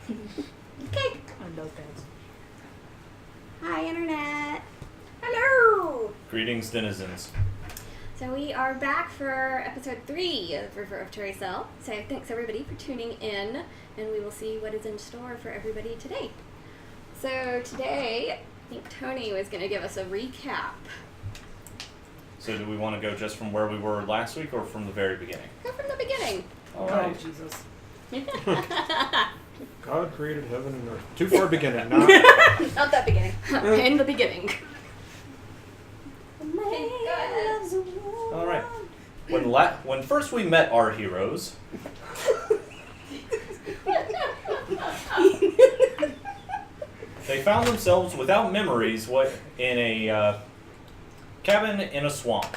Okay. On those pants. Hi, Internet. Hello! Greetings, denizens. So we are back for episode 3 of River of Tueriesal. So thanks everybody for tuning in, and we will see what is in store for everybody today. So today, I think Tony was going to give us a recap. So do we want to go just from where we were last week or from the very beginning? Go from the beginning. All Oh, right. Jesus. God created heaven and earth. Too far beginning, not. Not that beginning. In the beginning. All right. When first we met our heroes, they found themselves without memories in a cabin in a swamp.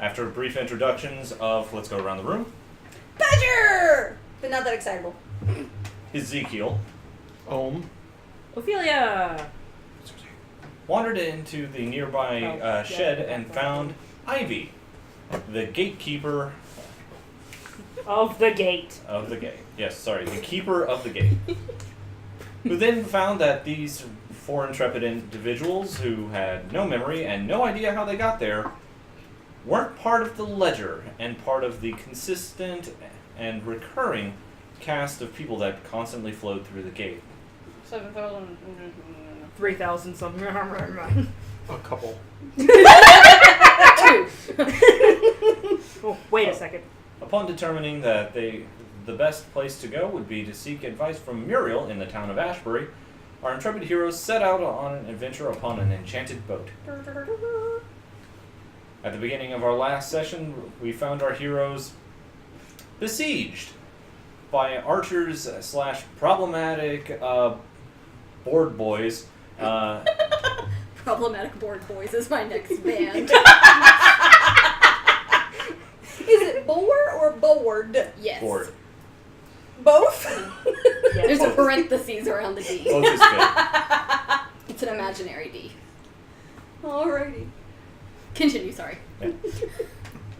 After brief introductions of, let's go around the room, Badger! But not that excitable. Ezekiel Ophelia! wandered into the nearby shed and found Ivy, the gatekeeper Of the gate. of the gate. Yes, sorry, the keeper of the gate. Who then found that these four intrepid individuals who had no memory and no idea how they got there weren't part of the ledger and part of the consistent and recurring cast of people that constantly flowed through the gate. 7,000. 3,000 something. A couple. 2. Oh, wait a second. Upon determining that the best place to go would be to seek advice from Muriel in the town of Ashberry, our intrepid heroes set out on an adventure upon an enchanted boat. At the beginning of our last session, we found our heroes besieged by archers / problematic board boys. Problematic Board Boys is my next band. Is it boar or board? Yes. Board. Both? There's a parentheses around the D. Both is good. It's an imaginary D. Alrighty. Continue, sorry. Yeah.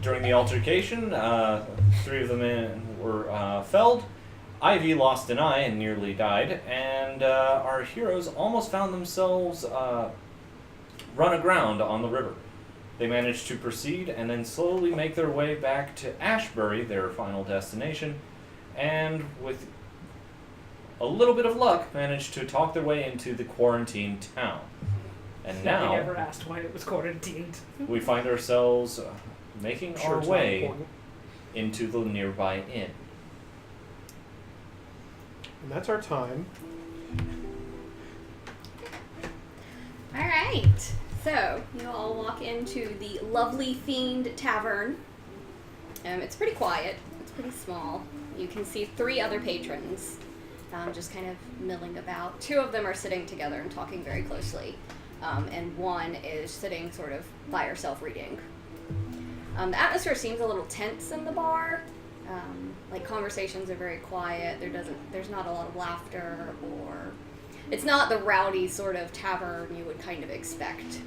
During the altercation, 3 of the men were felled. Ivy lost an eye and nearly died, and our heroes almost found themselves run aground on the river. They managed to proceed and then slowly make their way back to Ashberry, their final destination, and with a little bit of luck, managed to talk their way into the quarantined town. And I never now asked why it was quarantined. we find ourselves making Sure, our it's not way important. into the nearby inn. And that's our time. Alright, so you all walk into the Lovely Fiend Tavern. It's pretty quiet, it's pretty small. You can see 3 other patrons just kind of milling about. 2 of them are sitting together and talking very closely, and 1 is sitting sort of by herself reading. The atmosphere seems a little tense in the bar. Like conversations are very quiet. There's not a lot of laughter, or it's not the rowdy sort of tavern you would kind of expect.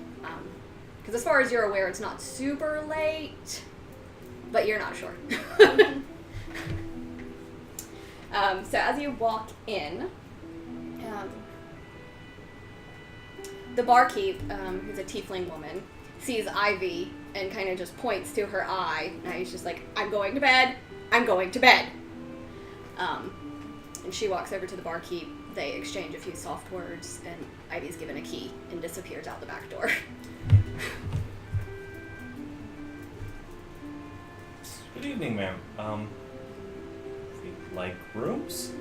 Because as far as you're aware, it's not super late, but you're not sure. So as you walk in, the barkeep, who's a tiefling woman, sees Ivy and kind of just points to her eye. And he's just like, "I'm going to bed. I'm going to bed." And she walks over to the barkeep. They exchange a few soft words, and Ivy's given a key and disappears out the back door. Good evening, ma'am. Like rooms?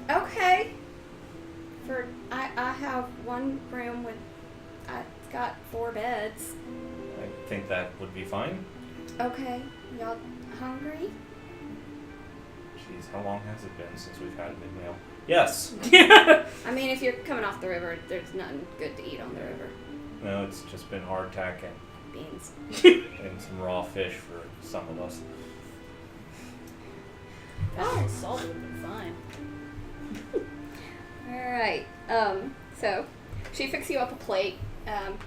Okay. I have one room with, it's got 4 beds. I think that would be fine. Okay. Y'all hungry? Jeez, how long has it been since we've had a mid-meal? Yes. I mean, if you're coming off the river, there's nothing good to eat on the river. No, it's just been hardtack Beans. and some raw fish for some of us. Oh, salt would have been fine. Alright, so she fixes you up a plate.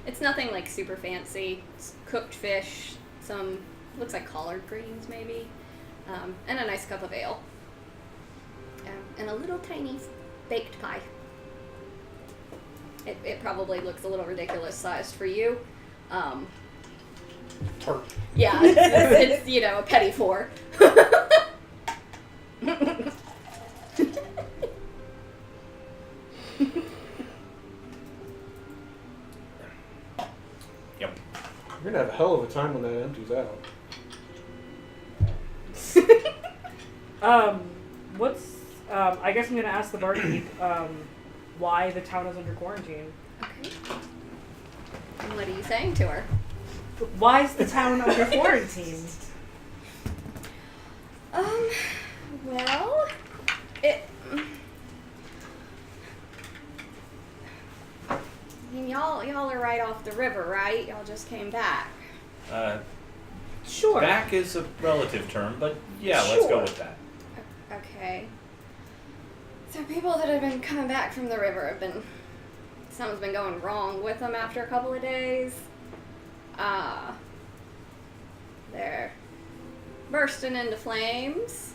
It's nothing like super fancy. It's cooked fish, some, looks like collard greens maybe, and a nice cup of ale. And a little tiny baked pie. It probably looks a little ridiculous sized for you. Tart. Yeah, it's a petty four. Yep. You're gonna have a hell of a time when that empties out. I guess I'm gonna ask the barkeep, why the town is under quarantine. Okay. And what are you saying to her? Why is the town under quarantine? Well, it. I mean, y'all are right off the river, right? Y'all just came back. Sure. Back is a relative term, but yeah, let's go with that. Okay. So people that have been coming back from the river have been... Something's been going wrong with them after a couple of days. They're bursting into flames.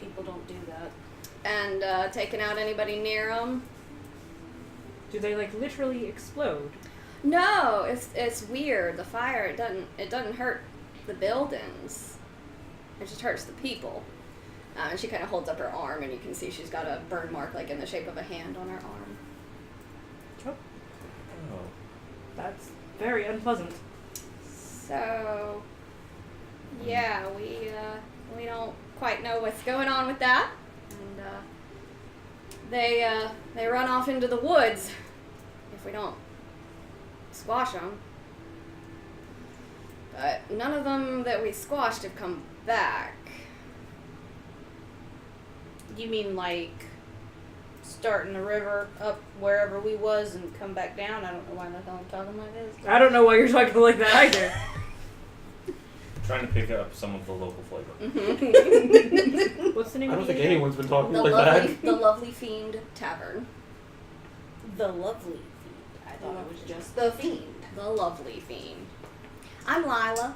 People don't do that. And taking out anybody near them. Do they literally explode? No, it's weird. The fire, it doesn't hurt the buildings. It just hurts the people. And she kind of holds up her arm, and you can see she's got a burn mark, in the shape of a hand on her arm. Oh, Oh. that's very unpleasant. So, yeah, we don't quite know what's going on with that, and they run off into the woods if we don't squash them. But none of them that we squashed have come back. You mean starting the river up wherever we was and come back down? I don't know why the hell I'm talking like this. I don't know why you're talking like that either. Trying to pick up some of the local flavor. What's the name I of don't the think anyone's been talking The like that. lovely Fiend Tavern. The Lovely Fiend. I thought it was just the Fiend. The Lovely Fiend. I'm Lila.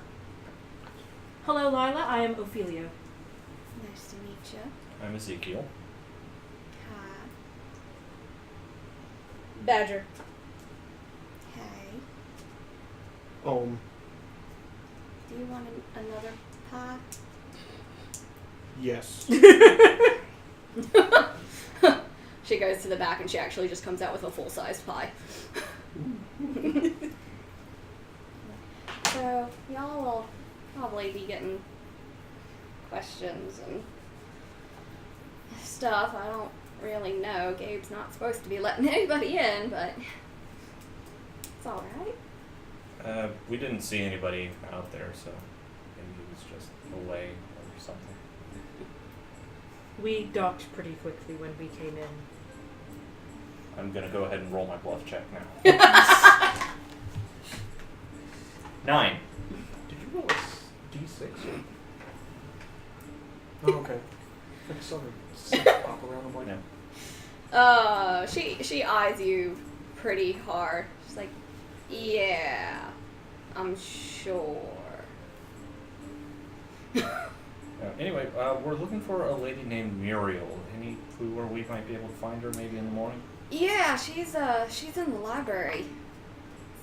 Hello, Lila. I am Ophelia. Nice to meet you. I'm Ezekiel. Hi. Badger. Hey. Do you want another pie? Yes. She goes to the back and she actually just comes out with a full-sized pie. So, y'all will probably be getting questions and stuff. I don't really know. Gabe's not supposed to be letting anybody in, but it's alright. We didn't see anybody out there, so maybe he was just away or something. We docked pretty quickly when we came in. I'm gonna go ahead and roll my bluff check now. 9. Did you roll a D6? Oh, okay. I saw her six pop around. I'm like, No. She eyes you pretty hard. She's like, yeah, I'm sure. Anyway, we're looking for a lady named Muriel. Any clue where we might be able to find her maybe in the morning? Yeah, she's in the library.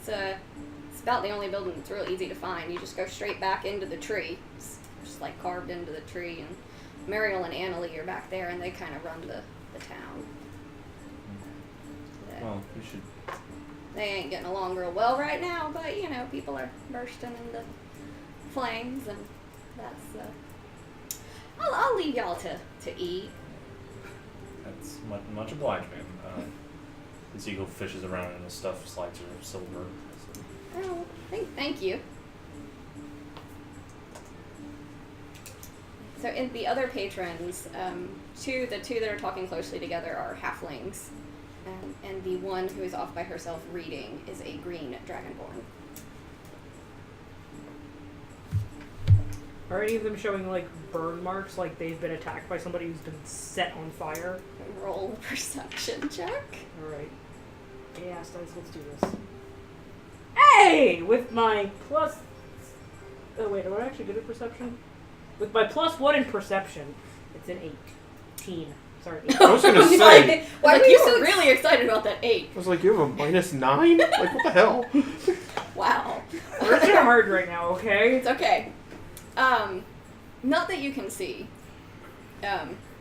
It's about the only building that's real easy to find. You just go straight back into the tree. It's just carved into the tree, and Muriel and Annalie are back there, and they kind of run the town. Well, we should... They ain't getting along real well right now, but people are bursting into flames, and that's I'll leave y'all to eat. That's much obliged, ma'am. This eagle fishes around and his stuff slides her silver. Oh, thank you. So in the other patrons, the two that are talking closely together are halflings, and the one who is off by herself reading is a green dragonborn. Are any of them showing burn marks, like they've been attacked by somebody who's been set on fire? Roll a perception check. Alright. Chaos dice, let's do this. Hey! With my plus... Oh wait, am I actually good at perception? With my +1 in perception, It's an 18. Sorry. I was gonna say. Why Like, were you you so were really excited about that 8? I was like, you have a -9? Like, what the hell? Wow. We're kind of hard right now, okay? It's okay. Not that you can see.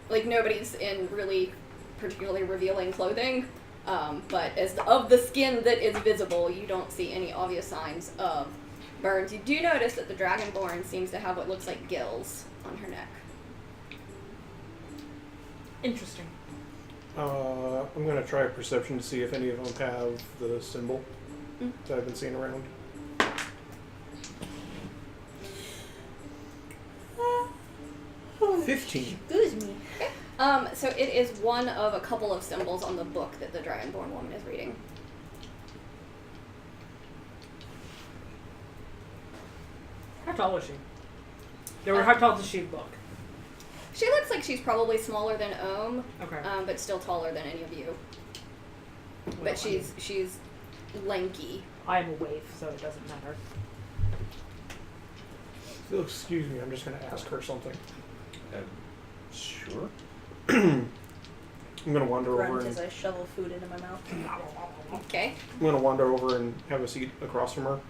Like, nobody's in really particularly revealing clothing. But as of the skin that is visible, you don't see any obvious signs of burns. You do notice that the Dragonborn seems to have what looks like gills on her neck. Interesting. I'm gonna try a perception to see if any of them have the symbol Mm. that I've been seeing around. Oh, 15. excuse me. So it is one of a couple of symbols on the book that the Dragonborn woman is reading. How tall is she? How tall does she look? She looks like she's probably smaller than Ohm, Okay. but still taller than any of you. Well, But she's lanky. I am a waif, so it doesn't matter. Oh, excuse me, I'm just gonna ask her something. Sure. I'm gonna wander over Grunt and as I shovel food into my mouth. Okay. I'm gonna wander over and have a seat across from her.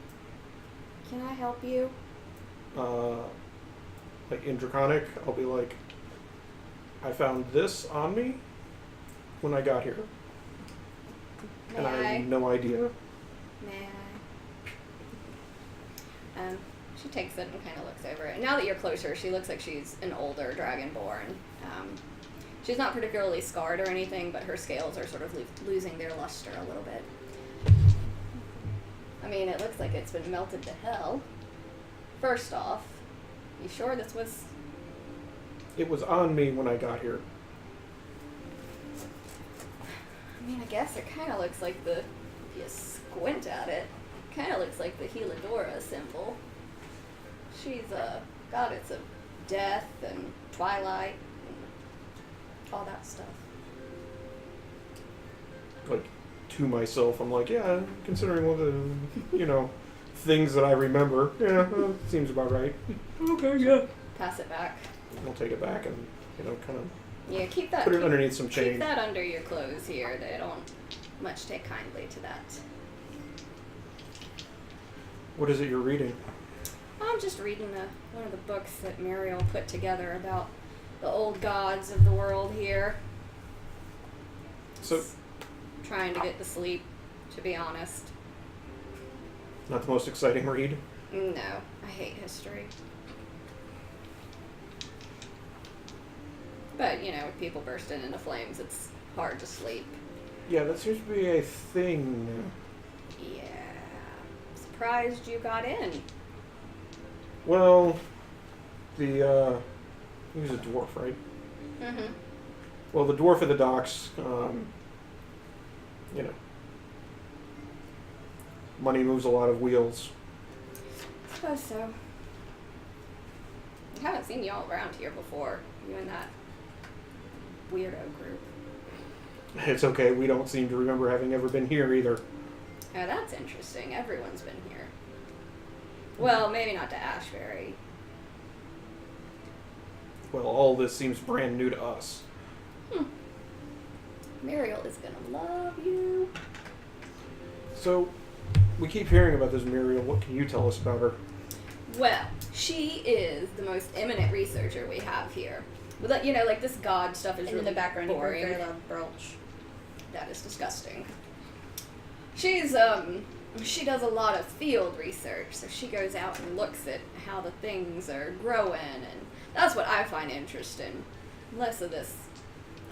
Can I help you? Like in Draconic, I'll be like, I found this on me when I got here, and I May have no idea. May I? She takes it and kind of looks over it. And now that you're closer, she looks like she's an older Dragonborn. She's not particularly scarred or anything, but her scales are sort of losing their luster a little bit. I mean, it looks like it's been melted to hell. First off, you sure this was... It was on me when I got here. I mean, I guess it kind of looks like the... If you squint at it, kind of looks like the Heladora symbol. She's a goddess of death and twilight and all that stuff. Like, to myself, I'm like, yeah, considering all the, things that I remember, yeah, seems about right. Okay, yeah. Pass it back. I'll take it back and, kind of Yeah, keep that. put it keep, underneath some keep chain. that under your clothes here. They don't much take kindly to that. What is it you're reading? I'm just reading one of the books that Muriel put together about the old gods of the world here. So, Trying to get to sleep, to be honest. not the most exciting read. No, I hate history. But, with people bursting into flames, it's hard to sleep. Yeah, that seems to be a thing. Yeah. Surprised you got in. Well, he was a dwarf, right? Mm-hmm. Well, the dwarf at the docks, money moves a lot of wheels. I suppose so. I haven't seen y'all around here before. You and that weirdo group. It's okay, we don't seem to remember having ever been here either. Oh, that's interesting. Everyone's been here. Well, maybe not to Ashberry. Well, all this seems brand new to us. Muriel is gonna love you. So, we keep hearing about this Muriel. What can you tell us about her? Well, she is the most eminent researcher we have here. But, like this god stuff is And really in the background, you heard boring. very loud broach. That is disgusting. She's, she does a lot of field research, so she goes out and looks at how the things are growing, and that's what I find interesting. Less of this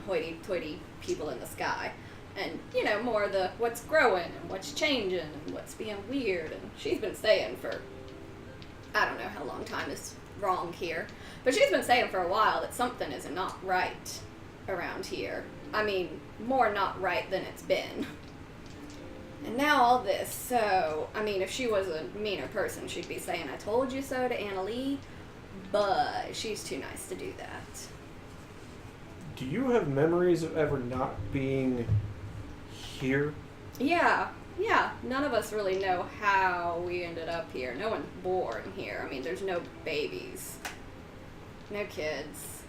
hoity-toity people in the sky, and, more the what's growing, and what's changing, and what's being weird, and she's been saying for, I don't know how long time is wrong here, but she's been saying for a while that something is not right around here. I mean, more not right than it's been. And now all this, so, I mean, if she was a meaner person, she'd be saying, I told you so to Anna Lee, but she's too nice to do that. Do you have memories of ever not being here? Yeah, none of us really know how we ended up here. No one's born here. I mean, there's no babies. No kids.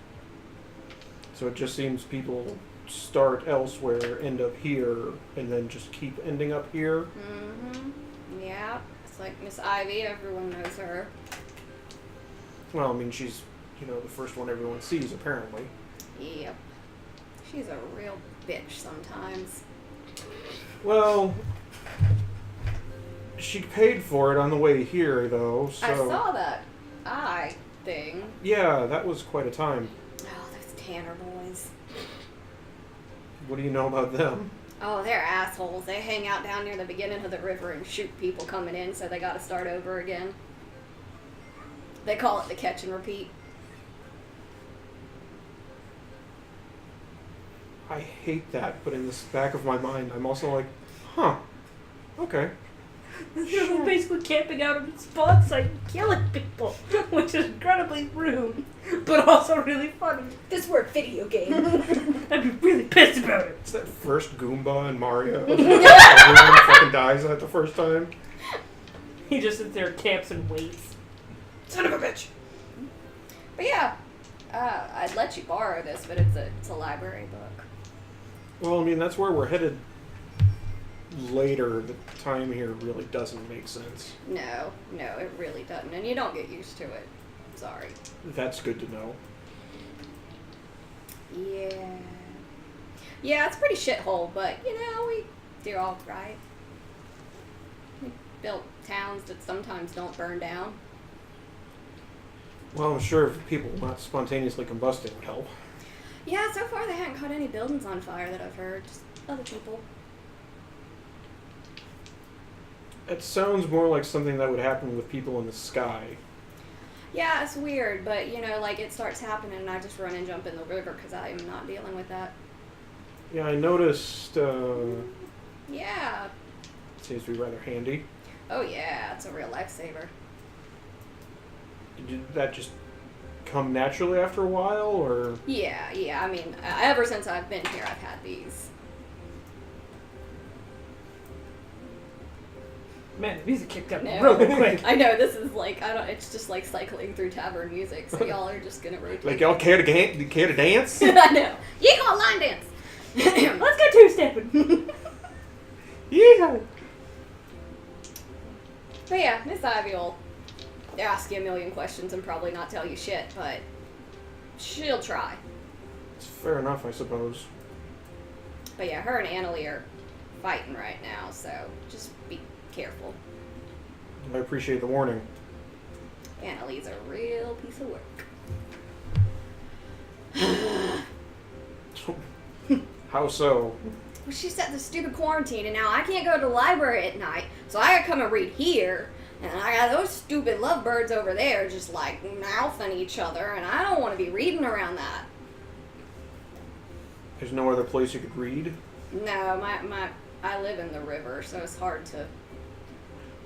So it just seems people start elsewhere, end up here, and then just keep ending up here. Mm-hmm. Yeah. It's like Miss Ivy. Everyone knows her. Well, I mean, she's, the first one everyone sees, apparently. Yep. She's a real bitch sometimes. Well, she paid for it on the way here, though, so... I saw that eye thing. Yeah, that was quite a time. Oh, those Tanner boys. What do you know about them? Oh, they're assholes. They hang out down near the beginning of the river and shoot people coming in, so they gotta start over again. They call it the catch and repeat. I hate that, but in the back of my mind, I'm also like, huh, okay. They're basically camping out on the spot site and killing people, which is incredibly rude, but also really funny. This were a video game. I'd be really pissed about it. It's that first Goomba in Mario. Everyone fucking dies at the first time. He just sits there, camps, and waits. Son of a bitch! But yeah, I'd let you borrow this, but it's a library book. Well, I mean, that's where we're headed later. The time here really doesn't make sense. No, it really doesn't, and you don't get used to it. Sorry. That's good to know. Yeah, it's a pretty shithole, but we do all right. We built towns that sometimes don't burn down. Well, I'm sure if people not spontaneously combusting would help. Yeah, so far they haven't caught any buildings on fire that I've heard. Just other people. It sounds more like something that would happen with people in the sky. Yeah, it's weird, but it starts happening and I just run and jump in the river because I am not dealing with that. Yeah, I noticed, Yeah. seems to be rather handy. Oh yeah, it's a real lifesaver. Did that just come naturally after a while, or? Yeah, I mean, ever since I've been here, I've had these. Man, the music kicked up No. really quick. I know, this is it's just like cycling through tavern music, so y'all are just gonna rotate. Like, y'all care to dance? I know. You gonna line dance. Let's go two-stepping. Yeah. But yeah, Miss Ivy will ask you a million questions and probably not tell you shit, but she'll try. It's fair enough, I suppose. But yeah, her and Annalie are fighting right now, so just be careful. I appreciate the warning. Annalie's a real piece of work. How so? Well, she set the stupid quarantine, and now I can't go to the library at night, so I gotta come and read here. And I got those stupid lovebirds over there just like mouthing each other, and I don't want to be reading around that. There's no other place you could read? No, I live in the river, so it's hard to.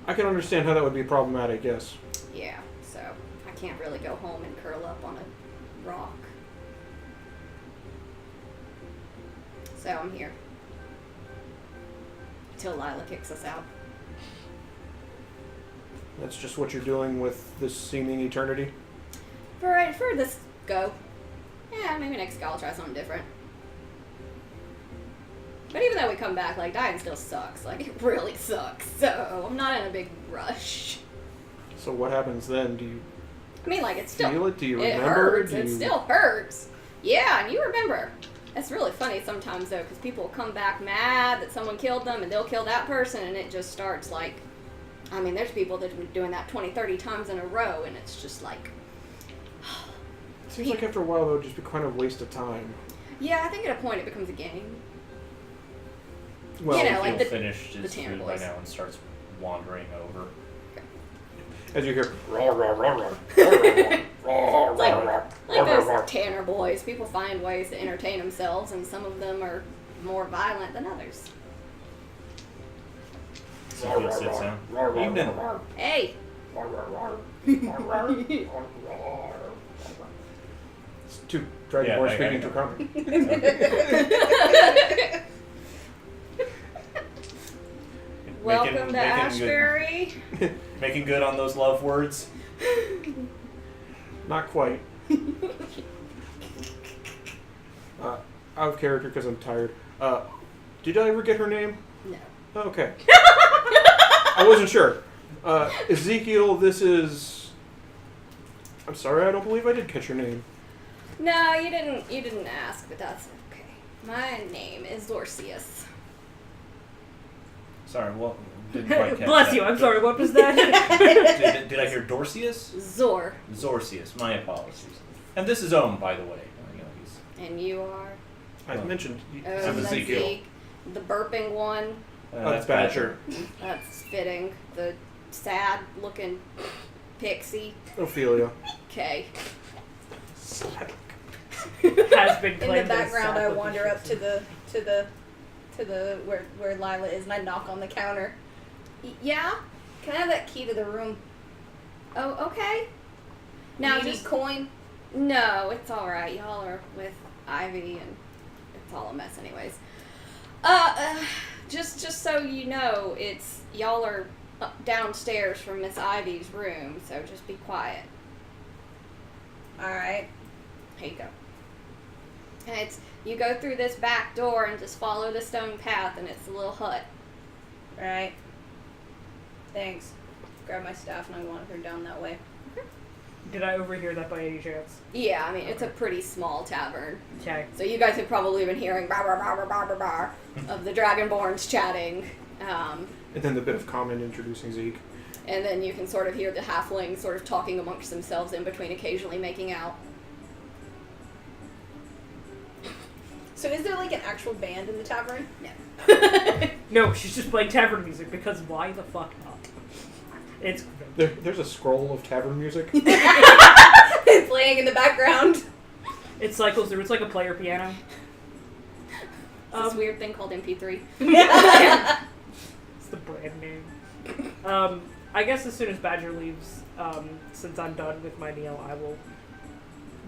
I can understand how that would be problematic, yes. Yeah, so I can't really go home and curl up on a rock. So I'm here. Till Lila kicks us out. That's just what you're doing with this seeming eternity? For this go. Yeah, maybe next go I'll try something different. But even though we come back, dying still sucks. It really sucks. So I'm not in a big rush. So what happens then? Do you I mean, it's still... feel it? Do you it remember? hurts. It still hurts. Yeah, and you remember. It's really funny sometimes, though, because people will come back mad that someone killed them, and they'll kill that person, and it just starts, there's people that have been doing that 20, 30 times in a row, and it's just It seems like after a while, though, it'd just be kind of a waste of time. Yeah, I think at a point it becomes a game. Well, He'll finish his Tanner food by boys. now and starts wandering over. as you hear, Like those Tanner boys, people find ways to entertain themselves, and some of them are more violent than others. So he sits down. Evening. Hey! It's two dragon boys I speaking know. to common. Welcome to Ashberry. Making good on those love words. Not quite. Out of character because I'm tired. Did I ever get her name? No. Okay. I wasn't sure. Ezekiel, this is... I'm sorry, I don't believe I did catch your name. No, you didn't ask, but that's okay. My name is Zorcius. Sorry, what? Didn't quite catch Bless that. you. I'm sorry. What was that? Did I hear Dorcius? Zorcius, my apologies. And this is Ohm, by the way. You know, he's, And you are? I mentioned... I'm That's Ezekiel. Zeke. The burping one. That's Badger. That's fitting. The sad-looking pixie. Ophelia. Okay. Has been In claimed the as background, I sad-looking wander up pixie. to the where Lila is, and I knock on the counter. Yeah? Can I have that key to the room? Oh, okay. Now, Now you just need coin. No, it's all right. Y'all are with Ivy, and it's all a mess, anyways. Just so you know, it's y'all are downstairs from Miss Ivy's room, so just be quiet. All right. Here you go. And it's you go through this back door and just follow the stone path, and it's a little hut. All right. Thanks. Grab my staff and I wander her down that way. Did I overhear that by any chance? Yeah, I mean it's a pretty small tavern, Okay. so you guys have probably been hearing bar bar bar bar bar bar bar of the Dragonborns chatting. And then the bit of comment introducing Zeke. And then you can sort of hear the halflings sort of talking amongst themselves in between, occasionally making out. So, is there like an actual band in the tavern? No. No, she's just playing tavern music because why the fuck not? It's great. There's a scroll of tavern music. Playing in the background. It cycles through. It's like a player piano. This weird thing called MP3. It's the brand name. I guess as soon as Badger leaves, since I'm done with my meal, I will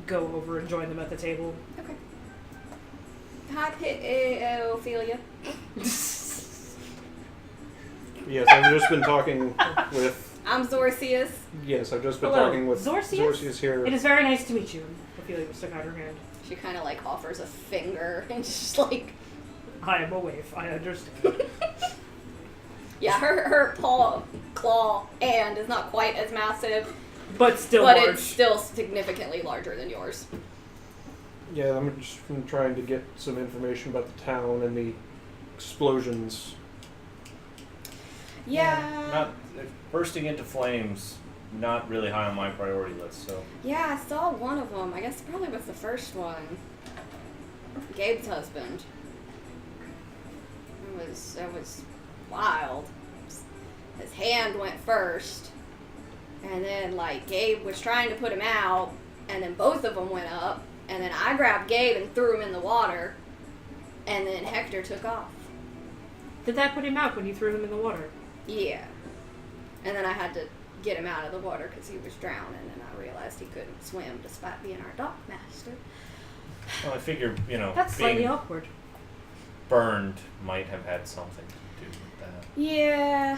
go over and join them at the table. Okay. Hi, Ophelia. Yes, I've just been talking with... I'm Zorcius. Yes, I've just been Hello, talking with Zorcius? here. It is very nice to meet you. Ophelia will stick out her hand. She kind of like offers a finger and just like, I am a waif. I understand. yeah, her claw hand is not quite as massive, But still but large. it's still significantly larger than yours. Yeah, I'm just trying to get some information about the town and the explosions. Yeah. not bursting into flames. Not really high on my priority list. So Yeah, I saw one of them. I guess it probably was the first one. Gabe's husband. It was wild. His hand went first, and then like Gabe was trying to put him out, and then both of them went up, and then I grabbed Gabe and threw him in the water, and then Hector took off. Did that put him out when you threw him in the water? Yeah. And then I had to get him out of the water because he was drowning, and I realized he couldn't swim despite being our dock master. well, I figure That's slightly being awkward. burned might have had something to do with that. Yeah.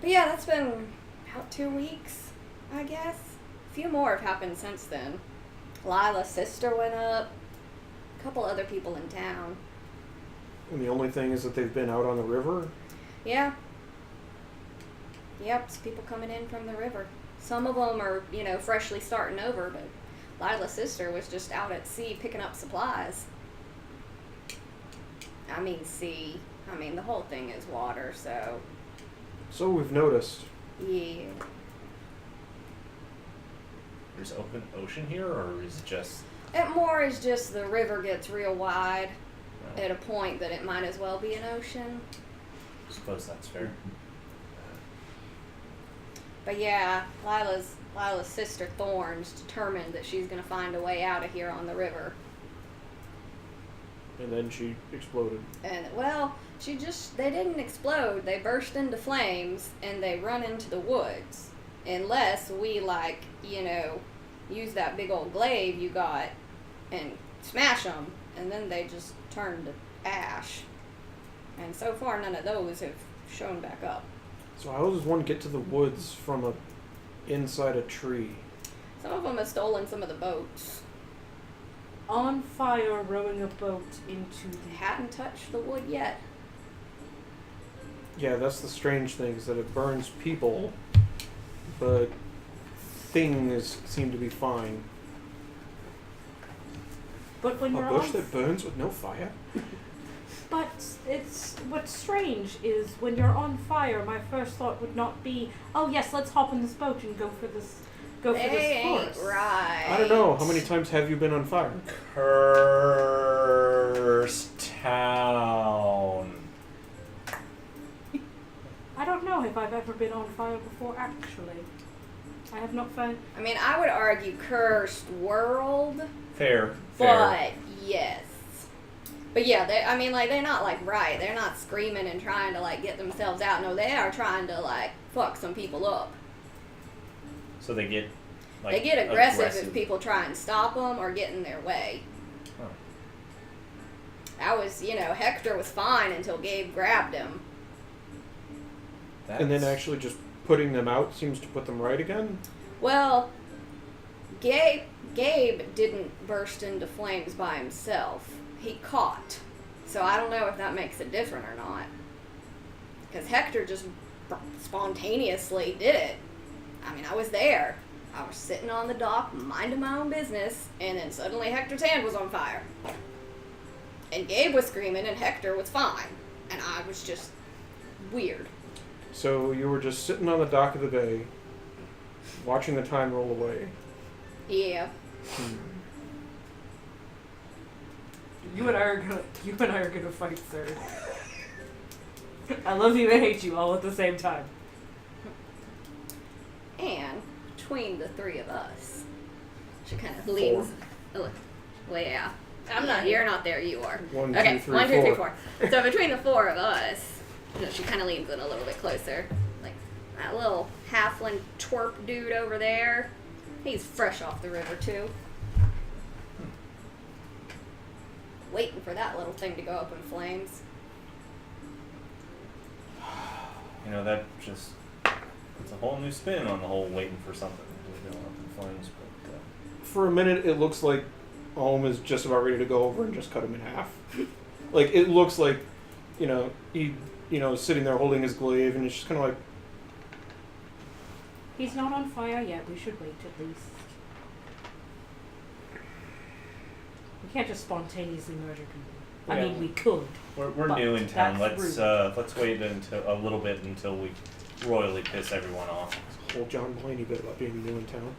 But yeah, that's been about 2 weeks, I guess. A few more have happened since then. Lila's sister went up. A couple other people in town. And the only thing is that they've been out on the river. Yeah. Yep, it's people coming in from the river. Some of them are, freshly starting over, but Lila's sister was just out at sea picking up supplies. I mean, sea. I mean, the whole thing is water, so So we've noticed. yeah. There's open ocean here, or is it just? It more is just the river gets real wide at a point that it might as well be an ocean. I suppose that's fair. But yeah, Lila's sister Thorn's determined that she's gonna find a way out of here on the river. And then she exploded. And well, they didn't explode. They burst into flames and they run into the woods. Unless we use that big old glaive you got and smash them, and then they just turn to ash. And so far, none of those have shown back up. So how does one get to the woods from inside a tree? Some of them have stolen some of the boats. on fire rowing a boat into They the... hadn't touched the wood yet. Yeah, that's the strange thing, is that it burns people, but things seem to be fine. But when A you're bush on... that burns with no fire? But it's... What's strange is when you're on fire, my first thought would not be, oh yes, let's hop in this boat and go for this They ain't forest. right. I don't know. How many times have you been on fire? Cursed town. I don't know if I've ever been on fire before, actually. I have not found... I mean, I would argue cursed world, Fair. but yes. But yeah, they're not like right. They're not screaming and trying to like get themselves out. No, they are trying to like fuck some people up. So they get like They get aggressive if people try and stop them or get in their way. Huh. Hector was fine until Gabe grabbed him. And then actually just putting them out seems to put them right again? Well, Gabe didn't burst into flames by himself. He caught. So I don't know if that makes it different or not. Because Hector just spontaneously did it. I mean, I was there. I was sitting on the dock, minding my own business, and then suddenly Hector's hand was on fire. And Gabe was screaming, and Hector was fine. And I was just weird. So you were just sitting on the dock of the bay, watching the time roll away. Yeah. You and I are gonna fight, sir. I love you and hate you all at the same time. And between the three of us, she kind of leans. Oh, well, yeah. I'm not You're here. not there. You are. One, Okay. two, three, 1, 2, 3, four. 4. So between the four of us, she kind of leans in a little bit closer. Like that little halfling twerp dude over there. He's fresh off the river too. Waiting for that little thing to go up in flames. That just it's a whole new spin on the whole waiting for something to go up in flames. But For a minute, it looks like Alm is just about ready to go over and just cut him in half. Like, it looks like, he, sitting there holding his glaive, and it's just kind of like, He's not on fire yet. We should wait at least. We can't just spontaneously murder people. I Yeah. mean, we could. we're But new in town. that's Let's wait until a little bit until we royally piss everyone off. whole John Mulaney bit about being new in town.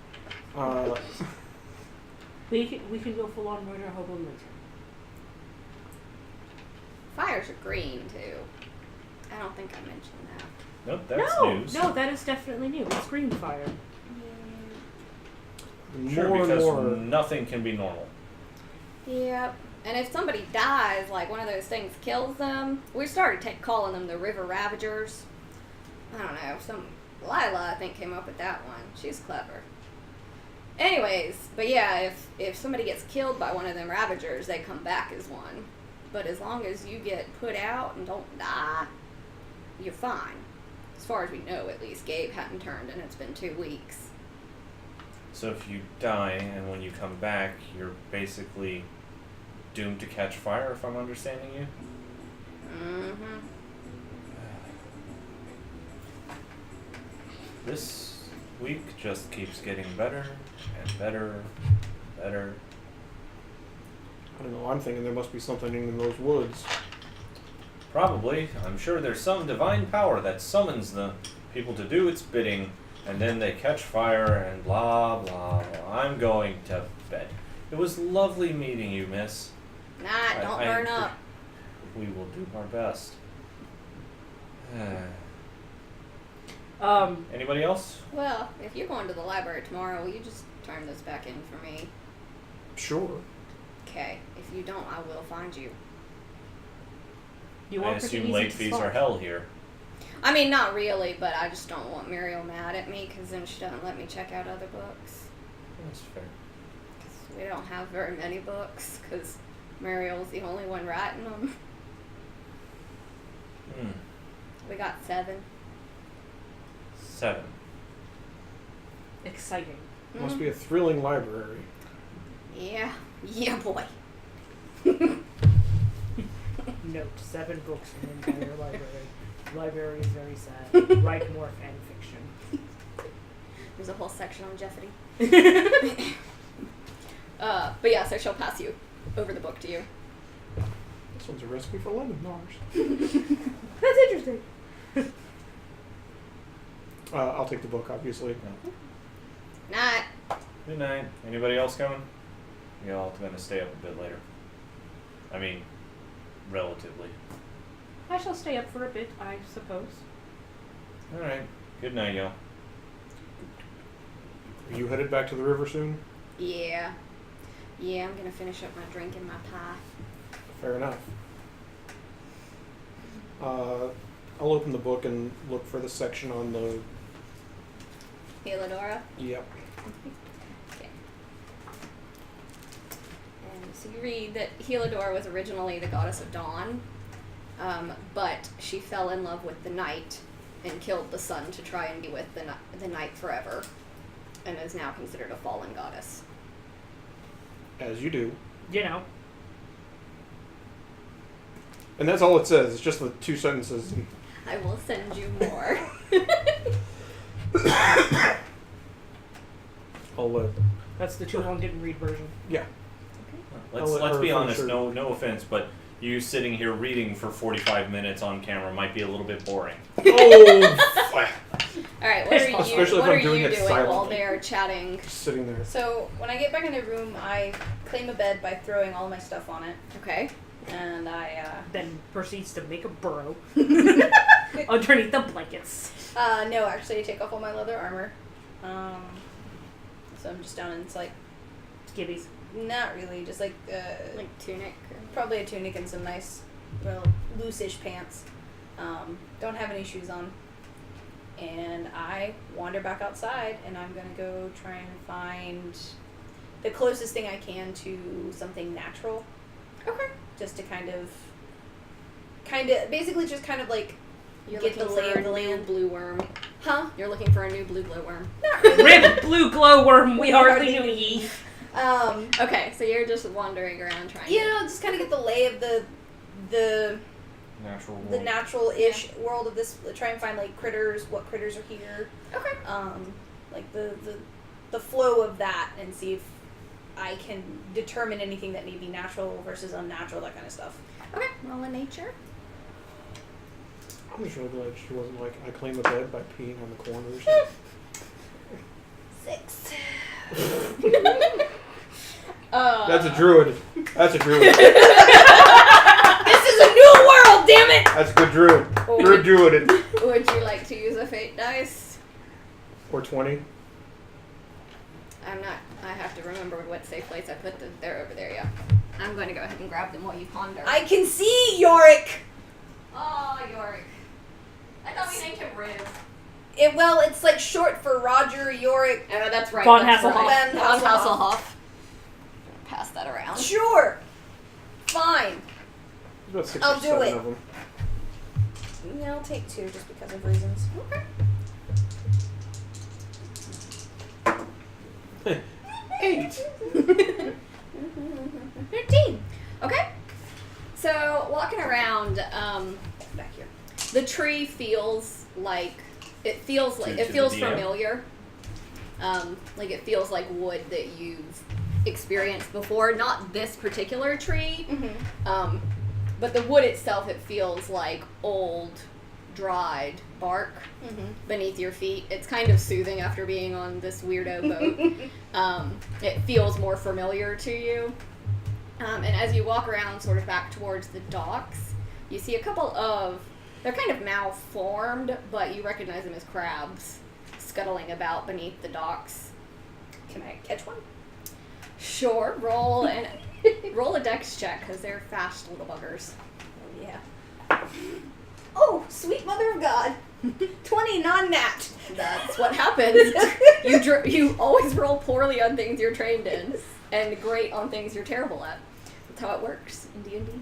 We can go full on murder hobo later. Fires are green too. I don't think I mentioned that. Nope, that's news. No, that is definitely new. It's green fire. Sure, More and because more. nothing can be normal. Yep. And if somebody dies, like one of those things kills them, we started calling them the River Ravagers. I don't know. Lila, I think, came up with that one. She's clever. Anyways, but yeah, if somebody gets killed by one of them Ravagers, they come back as one. But as long as you get put out and don't die, you're fine. As far as we know, at least. Gabe hadn't turned, and it's been 2 weeks. So if you die and when you come back, you're basically doomed to catch fire, if I'm understanding you? Mm-hmm. This week just keeps getting better and better and better. I don't know, I'm thinking there must be something in those woods. Probably. I'm sure there's some divine power that summons the people to do its bidding, and then they catch fire and blah, blah, blah. I'm going to bed. It was lovely meeting you, miss. Nah, don't burn up. We will do our best. Anybody else? Well, if you're going to the library tomorrow, will you just turn this back in for me? Sure. Okay. If you don't, I will find you. You I want pretty assume easy late to fees spot. are hell here. I mean, not really, but I just don't want Muriel mad at me because then she doesn't let me check out other books. That's fair. 'Cause we don't have very many books because Muriel's the only one writing them. We got 7. 7. Exciting. Must be a thrilling library. Yeah. Yeah, boy. Note: 7 books from the entire library. The library is very sad. Write more fan fiction. There's a whole section on Jeopardy. But yeah, so she'll pass you over the book to you. This one's a recipe for lemon bars. That's interesting. I'll take the book, obviously. Night. Good night. Anybody else coming? Y'all gonna stay up a bit later. I mean, relatively. I shall stay up for a bit, I suppose. Alright. Good night, y'all. Are you headed back to the river soon? Yeah. Yeah, I'm gonna finish up my drink and my pie. Fair enough. I'll open the book and look for the section on the... Helidora. Yep. Okay. And so you read that Helidora was originally the goddess of dawn, but she fell in love with the night and killed the sun to try and be with the night forever, and is now considered a fallen goddess. As you do. You know. And that's all it says. It's just the 2 sentences. I will send you more. I'll That's the too long didn't read version. yeah. Let's I'll let her be finish honest, her- no offense, but you sitting here reading for 45 minutes on camera might be a little bit boring. Oh! Alright, what are you, Especially if what I'm are doing you it doing while silently. they're chatting? Just sitting there. So when I get back in the room, I claim a bed by throwing all my stuff on it, Okay. and I Then proceeds to make a burrow underneath the blankets. no, actually I take off all my leather armor. So I'm just down in like Skibbies. not really, just like Like tunic. probably a tunic and some nice, well, loose-ish pants. Don't have any shoes on. And I wander back outside, and I'm gonna go try and find the closest thing I can to something natural. Okay. Just to kind of, basically just kind of like, You're get the looking lay for of the a new land. blue worm. Huh? You're looking for a new blue glowworm. Not really. Rip blue glowworm, we hardly knew ye. Okay, so you're just wandering around trying You know, just kind of get the lay of the Natural world. the natural-ish world of this. Try and find like critters, what critters are here. Okay. Like the flow of that, and see if I can determine anything that may be natural versus unnatural, that kind of stuff. Okay, roll in nature. I'm just really glad she wasn't like, I claim a bed by peeing on the corners. 6. That's a druid. That's a druid. This is a new world, damn it! That's a good druid. You're a druid. Would you like to use a fate dice? Or 20. I have to remember what safe place I put them. They're over there, yeah. I'm going to go ahead and grab them while you ponder. I can see Yorick. Oh, Yorick. I thought we named him Riv. It's like short for Roger Yorick. Oh, that's right. Von that's Hasselhoff. right. Von Von Hasselhoff. Hasselhoff. Pass that around. Sure. Fine. There's about 6 I'll or do 7 it. of them. Yeah, I'll take 2 just because of reasons. Okay. 8. 13. Okay. So, walking around, Back here. the tree feels like it feels To the DM? familiar. Like it feels like wood that you've experienced before. Not this particular tree, Mm-hmm. but the wood itself. It feels like old, dried bark Mm-hmm. beneath your feet. It's kind of soothing after being on this weirdo boat. It feels more familiar to you. And as you walk around sort of back towards the docks, you see a couple of, they're kind of malformed, but you recognize them as crabs scuttling about beneath the docks. Can I catch one? Sure, roll a dex check, because they're fast little buggers. Oh, yeah. Oh, sweet mother of God. 20 non-nat. That's what happens. You always roll poorly on things you're trained in, and great on things you're terrible at. That's how it works in D&D.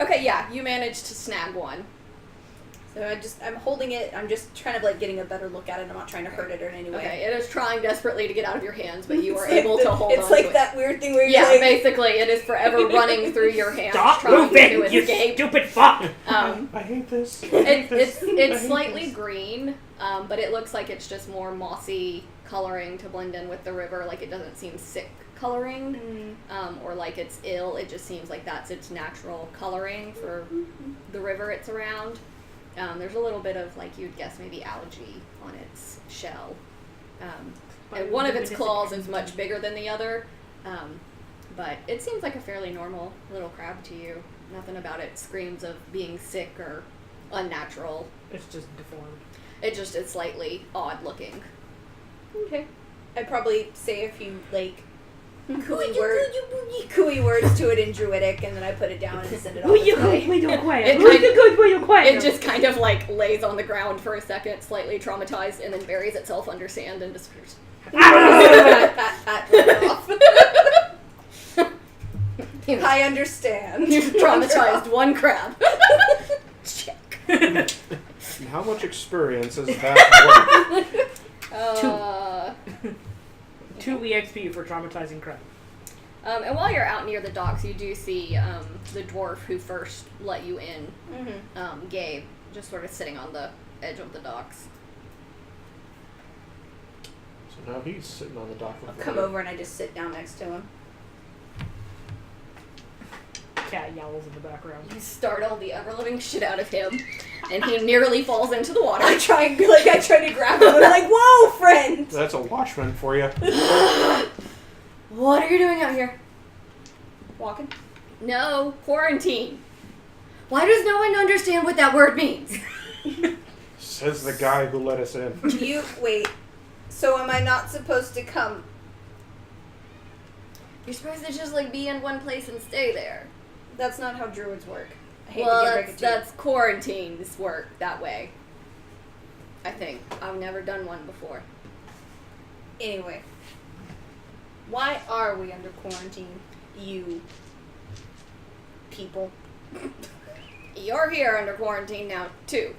Okay, yeah, you managed to snag one. So I'm holding it. I'm just trying to like getting a better look at it. I'm not trying to hurt it in any way. Okay, it is trying desperately to get out of your hands, but you are It's like able to hold on It's like to it. that weird thing where you're Yeah, like, basically, it is forever running through your hands, Stop trying moving, to you escape. stupid fuck! I hate this. I hate this. I It's hate slightly this. green, but it looks like it's just more mossy coloring to blend in with the river. Like it doesn't seem sick coloring, or like it's ill. It just seems like that's its natural coloring for the river it's around. There's a little bit of, like, you'd guess maybe algae on its shell. And one of its claws is much bigger than the other, but it seems like a fairly normal little crab to you. Nothing about it screams of being sick or unnatural. It's just deformed. It's slightly odd looking. okay. I'd probably say a few like cooey words to it in Druidic, and then I put it down and send it on its way. It just kind of like lays on the ground for a second, slightly traumatized, and then buries itself under sand and disappears. Pat, run off. I understand. You've traumatized one crab. Check. And how much experience is that worth? 2 EXP for traumatizing crab. And while you're out near the docks, you do see the dwarf who first let you in, Gabe, just sort of sitting on the edge of the docks. So now he's sitting on the dock. Come over and I just sit down next to him. Cat yowls in the background. You startle the ever-living shit out of him, and he nearly falls into the water. I try to grab him and I'm like, whoa, friend! That's a watchman for you. What are you doing out here? Walking? No, quarantine. Why does no one understand what that word means? Says the guy who let us in. Wait, so am I not supposed to come? You're supposed to just like be in one place and stay there. That's not how druids work. I hate Well, to break it to you. that's quarantines work that way. I think. I've never done one before. Anyway, why are we under quarantine, you people? You're here under quarantine now, too.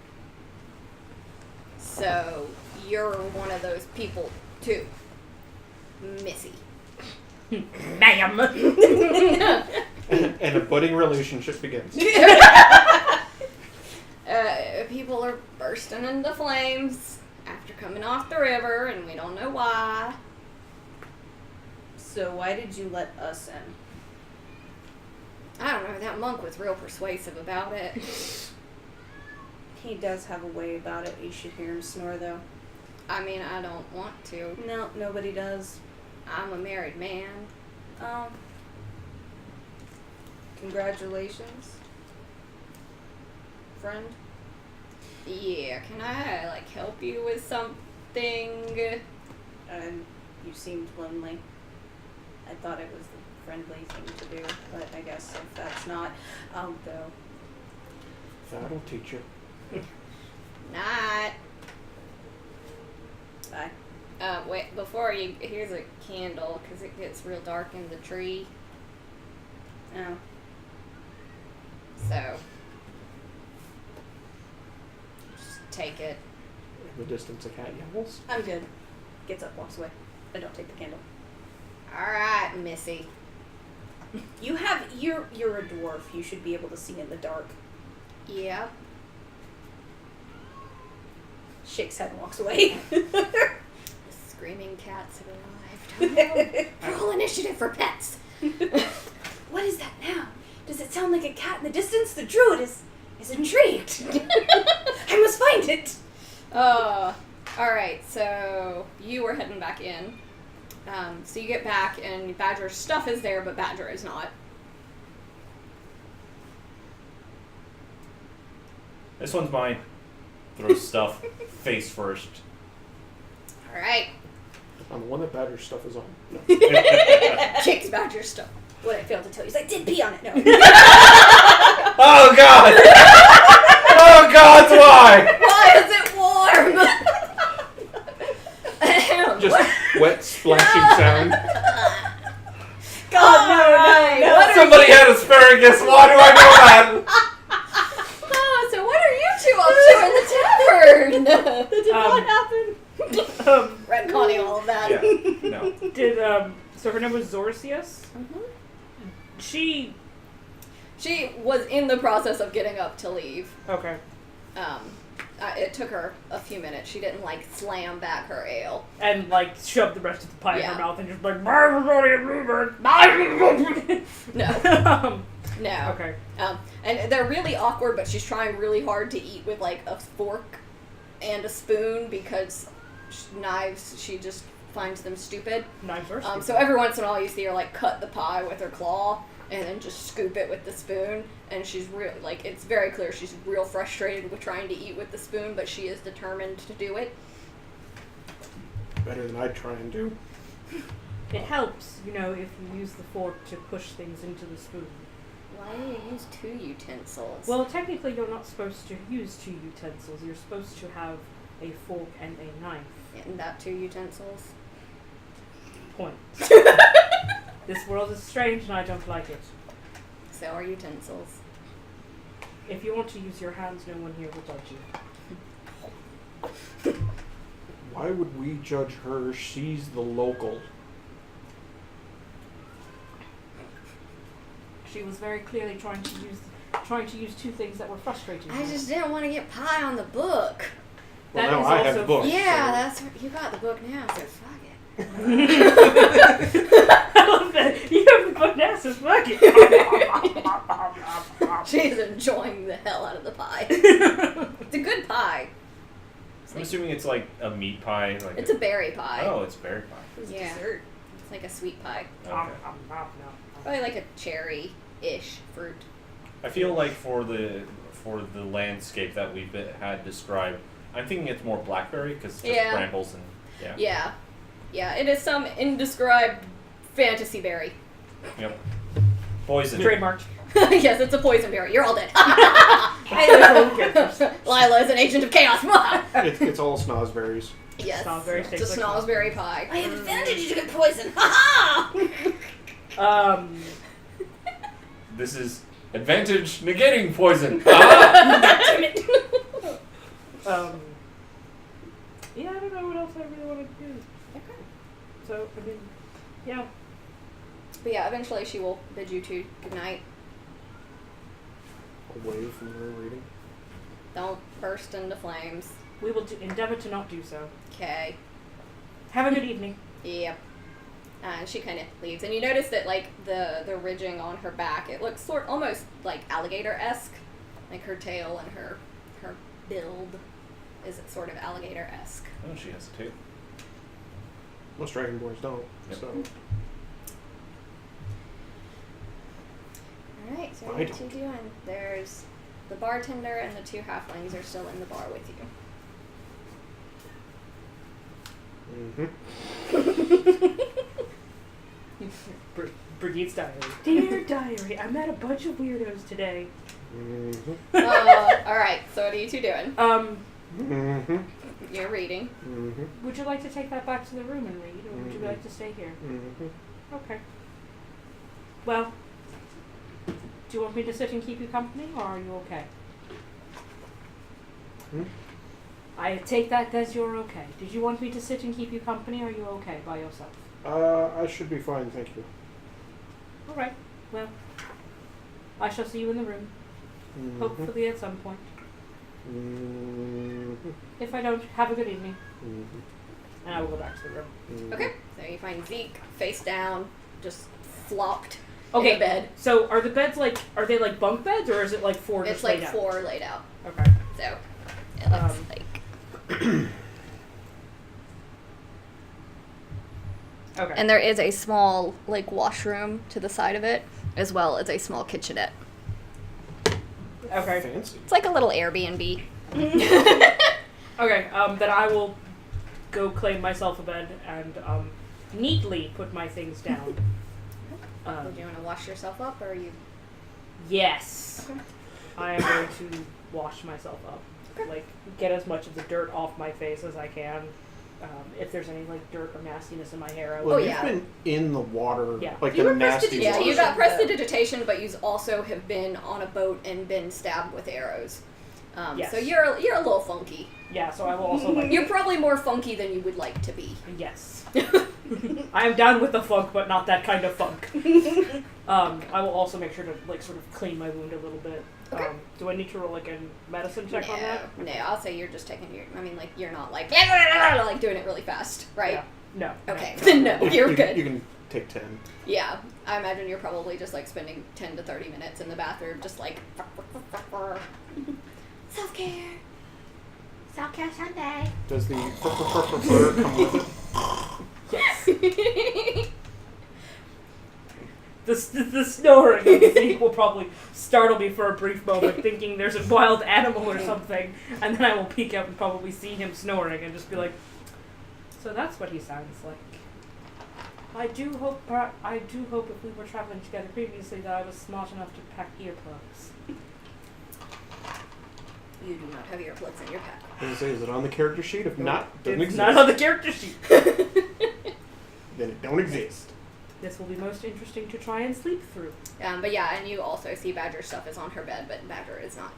So, you're one of those people, too. Missy. Ma'am! And a budding relationship begins. People are bursting into flames after coming off the river, and we don't know why. So why did you let us in? I don't know, that monk was real persuasive about it. He does have a way about it. You should hear him snore, though. I mean, I don't want to. No, nobody does. I'm a married man. Congratulations, friend. Yeah, can I, like, help you with something? And you seemed lonely. I thought it was the friendly thing to do, but I guess if that's not, I'll go. That'll teach you. Not. Bye. Wait, before you, here's a candle, because it gets real dark in the tree. Oh. So, just take it. In the distance, a cat yowls. I'm good. Gets up, walks away. I don't take the candle. Alright, Missy. You're a dwarf. You should be able to see in the dark. Yeah. Shakes head and walks away. The screaming cats have arrived. Oh, no. Roll initiative for pets. What is that now? Does it sound like a cat in the distance? The druid is intrigued. I must find it. Alright, so you were heading back in. So you get back and Badger's stuff is there, but Badger is not. This one's mine. Throw stuff face first. Alright. On the one that Badger's stuff is on. No. Kicks Badger's stuff. What I failed to tell you is I did pee on it. No. Oh God! Oh God! Why? Why is it warm? Just wet splashing sound. God, no. What Somebody had asparagus. Why do I know that? So what are you two up to Tavern! That did not happen. Retconning all of that. Yeah. No. Did so her name was Zorcius? Mhm. She She was in the process of getting up to leave. okay. It took her a few minutes. She didn't like slam back her ale. And like shoved the rest of the pie in Yeah. her mouth and just like No, no. Okay. And they're really awkward, but she's trying really hard to eat with like a fork and a spoon because knives, she just finds them stupid. Knives are So every once in a while you see her like cut the pie with her claw and then just scoop it with the spoon, and she's real like it's very clear she's real frustrated with trying to eat with the spoon, but she is determined to do it. Better than I'd try and do. It helps, you know, if you use the fork to push things into the spoon. Why do you use 2 utensils? Well, technically you're not supposed to use 2 utensils. You're supposed to have a fork and a knife. isn't that 2 utensils? Point. This world is strange and I don't like it. So are utensils. If you want to use your hands, no one here will judge you. Why would we judge her? She's the local. She was very clearly trying to use 2 things that were frustrating I her. just didn't want to get pie on the book. Well, That now is I have also- the book. Yeah, so- that's you got the book now, so fuck it. I love that. You have the book now, so fuck it. She's enjoying the hell out of the pie. It's a good pie. I'm assuming it's like a meat pie. Like It's a berry pie. Oh, it's berry pie. It's Yeah. dessert. It's like a sweet pie. Okay. Probably like a cherry-ish fruit. I feel like for the landscape that we've had described, I'm thinking it's more blackberry because it's just Yeah. brambles and yeah. Yeah. Yeah, it is some indescribed fantasy berry. Yep. Poison. Trademarked. Yes, it's a poison berry. You're all dead. Characters. Lila is an agent of chaos. It's all snozberries. Yes. Snozberry It's a tastes like snozberry pie. I have advantage to get poison. Ha ha! This is advantage negating poison. Ah! Damn it. Yeah, I don't know what else I really want to do. Okay. So, I mean, yeah. But yeah, eventually she will bid you two goodnight. Away from her reading. Don't burst into flames. We will endeavor to not do so. Okay. Have a good evening. Yep. And she kind of leaves, and you notice that like the ridging on her back, it looks almost like alligator-esque, like her tail and her build is sort of alligator-esque. Oh, she has a tail. Most dragonborns don't. Yep. So All right, so I what are you don't. two doing? There's the bartender and the 2 halflings are still in the bar with you. Brigitte diary. Dear diary, I met a bunch of weirdos today. All right, so what are you two doing? You're reading. Would you like to take that back to the room and read, or would you like to stay here? Okay. Well, do you want me to sit and keep you company, or are you okay? I take that as you're okay. Did you want me to sit and keep you company, or are you okay by yourself? I should be fine, thank you. All right. Well, I shall see you in the room, hopefully at some point. If I don't, have a good evening. And I will go back to the room. Okay, so you find Zeke face down, just flopped Okay. in the bed. So are the beds are they like bunk beds, or is it like 4 It's just like laid out? 4 laid out. Okay. So it looks like Okay. and there is a small like washroom to the side of it, as well as a small kitchenette. Okay. Fancy. It's like a little Airbnb. Okay. Then I will go claim myself a bed and neatly put my things down. Would you want to wash yourself up, or are you? Yes. Okay. I am going to wash myself up. Okay. Like, get as much of the dirt off my face as I can. If there's any, like, dirt or nastiness in my hair, I will. Well, Oh, you've yeah. been in the water, Yeah. like You the were nasty prestidigitation. Yeah, you water. got prestidigitation, but you also have been on a boat and been stabbed with arrows. Yes. So you're a little funky. Yeah, so I will also like... You're probably more funky than you would like to be. Yes. I am down with the funk, but not that kind of funk. I will also make sure to like sort of clean my wound a little bit. Okay. Do I need to roll like a medicine check on that? No, I'll say you're just taking your. I mean, like you're not like like doing it really fast, right? Yeah. No. Okay, then no, you're good. You can take 10. Yeah, I imagine you're probably just like spending 10 to 30 minutes in the bathroom, just like self-care. Self-care Sunday. Does the fur come with it? Yes. The snoring of Zeke will probably startle me for a brief moment, thinking there's a wild animal or something, and then I will peek out and probably see him snoring and just be like, so that's what he sounds like. I do hope if we were traveling together previously that I was smart enough to pack earplugs. You do not have earplugs in your pack. I was gonna say, is it on the character sheet? If not, doesn't It's exist. not on the character sheet. Then it don't exist. This will be most interesting to try and sleep through. But yeah, and you also see Badger's stuff is on her bed, but Badger is not.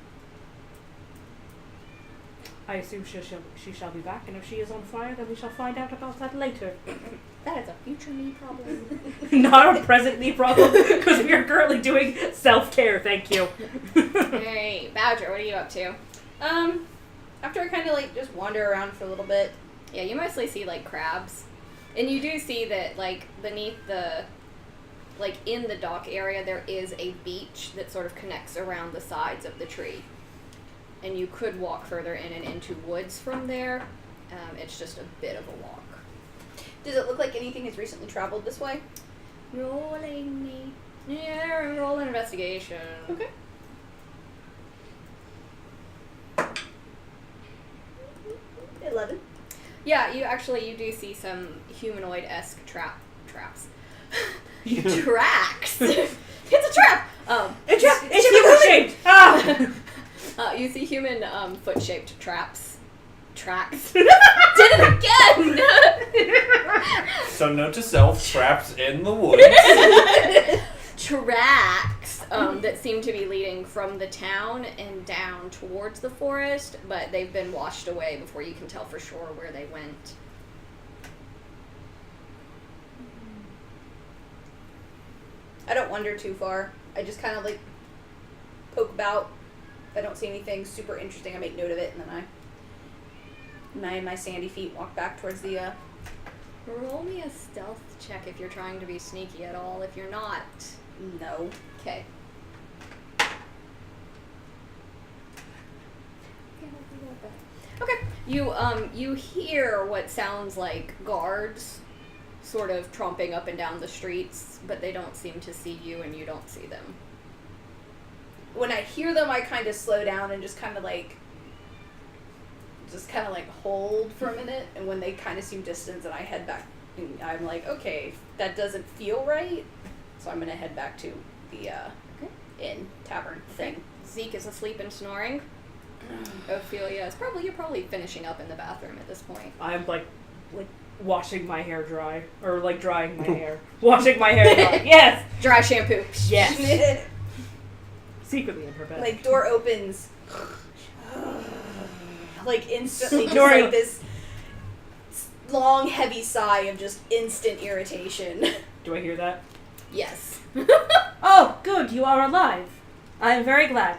I assume she shall be back, and if she is on fire, then we shall find out about that later. That is a future me problem. Not a present me problem, because we are currently doing self-care, thank you. Hey, Badger, what are you up to? After I kind of like just wander around for a little bit. Yeah, you mostly see like crabs. And you do see that like beneath the, like in the dock area, there is a beach that sort of connects around the sides of the tree. And you could walk further in and into woods from there. It's just a bit of a walk. Does it look like anything has recently traveled this way? Rolling me. Yeah, roll an investigation. Okay. $11. Yeah, you do see some humanoid-esque traps. Tracks. It's a trap. It's human-shaped! Ah! You see human foot-shaped tracks. Did it again. So note to self: traps in the woods. Tracks that seem to be leading from the town and down towards the forest, but they've been washed away before you can tell for sure where they went. I don't wander too far. I just kind of like poke about. If I don't see anything super interesting, I make note of it, and then my sandy feet walk back towards the. Roll me a stealth check if you're trying to be sneaky at all. If you're not, No. okay. Okay. You hear what sounds like guards sort of tromping up and down the streets, but they don't seem to see you and you don't see them. When I hear them, I kind of slow down and just kind of like hold for a minute, and when they kind of seem distant, and I head back, and I'm like, okay, that doesn't feel right, so I'm gonna head back to the inn tavern thing. Zeke is asleep and snoring. Ophelia is you're probably finishing up in the bathroom at this point. I'm like washing my hair dry, or like drying my hair. Washing my hair dry. Yes! Dry shampoo. Yes. Secretly in her bed. Like, door opens. Like, instantly, just Snoring. like this long, heavy sigh of just instant irritation. Do I hear that? Yes. Oh, good, you are alive. I am very glad.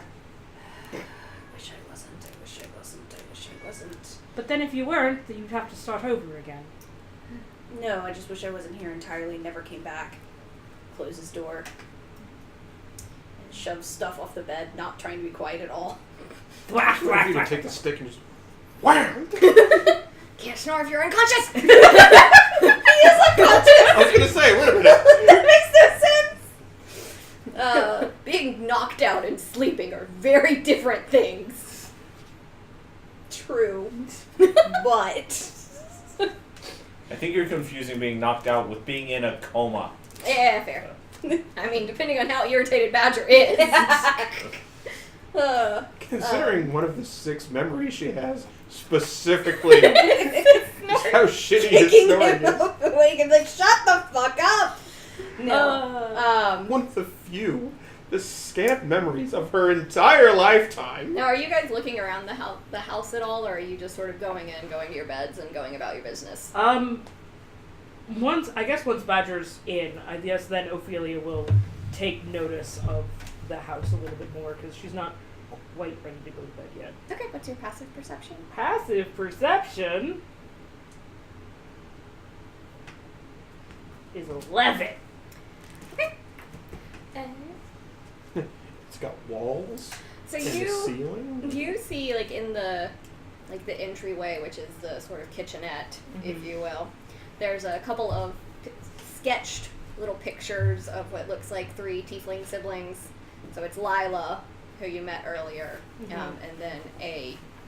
Wish I wasn't. But then if you weren't, then you'd have to start over again. No, I just wish I wasn't here entirely, never came back. Closes door. And shoves stuff off the bed, not trying to be quiet at all. Whack, What if whack, you whack. take the stick and just wham? Can't snore if you're unconscious. He is unconscious! I was gonna say, wait a minute. That makes no sense! Being knocked out and sleeping are very different things. True. But... I think you're confusing being knocked out with being in a coma. Yeah, fair. I mean, depending on how irritated Badger is. Considering one of the 6 memories she has, specifically how shitty his Shaking snoring him is. up awake and like, shut the fuck up! No. One of the few the scant memories of her entire lifetime. Now, are you guys looking around the house at all, or are you just sort of going in, going to your beds, and going about your business? Once Badger's in, I guess then Ophelia will take notice of the house a little bit more, because she's not quite ready to go to bed yet. Okay, what's your passive perception? Passive perception is 11. Okay. It's got walls So and a ceiling. you see, like, in the entryway, which is the sort of kitchenette, if you will, there's a couple of sketched little pictures of what looks like 3 tiefling siblings. So it's Lila, who you met earlier, and then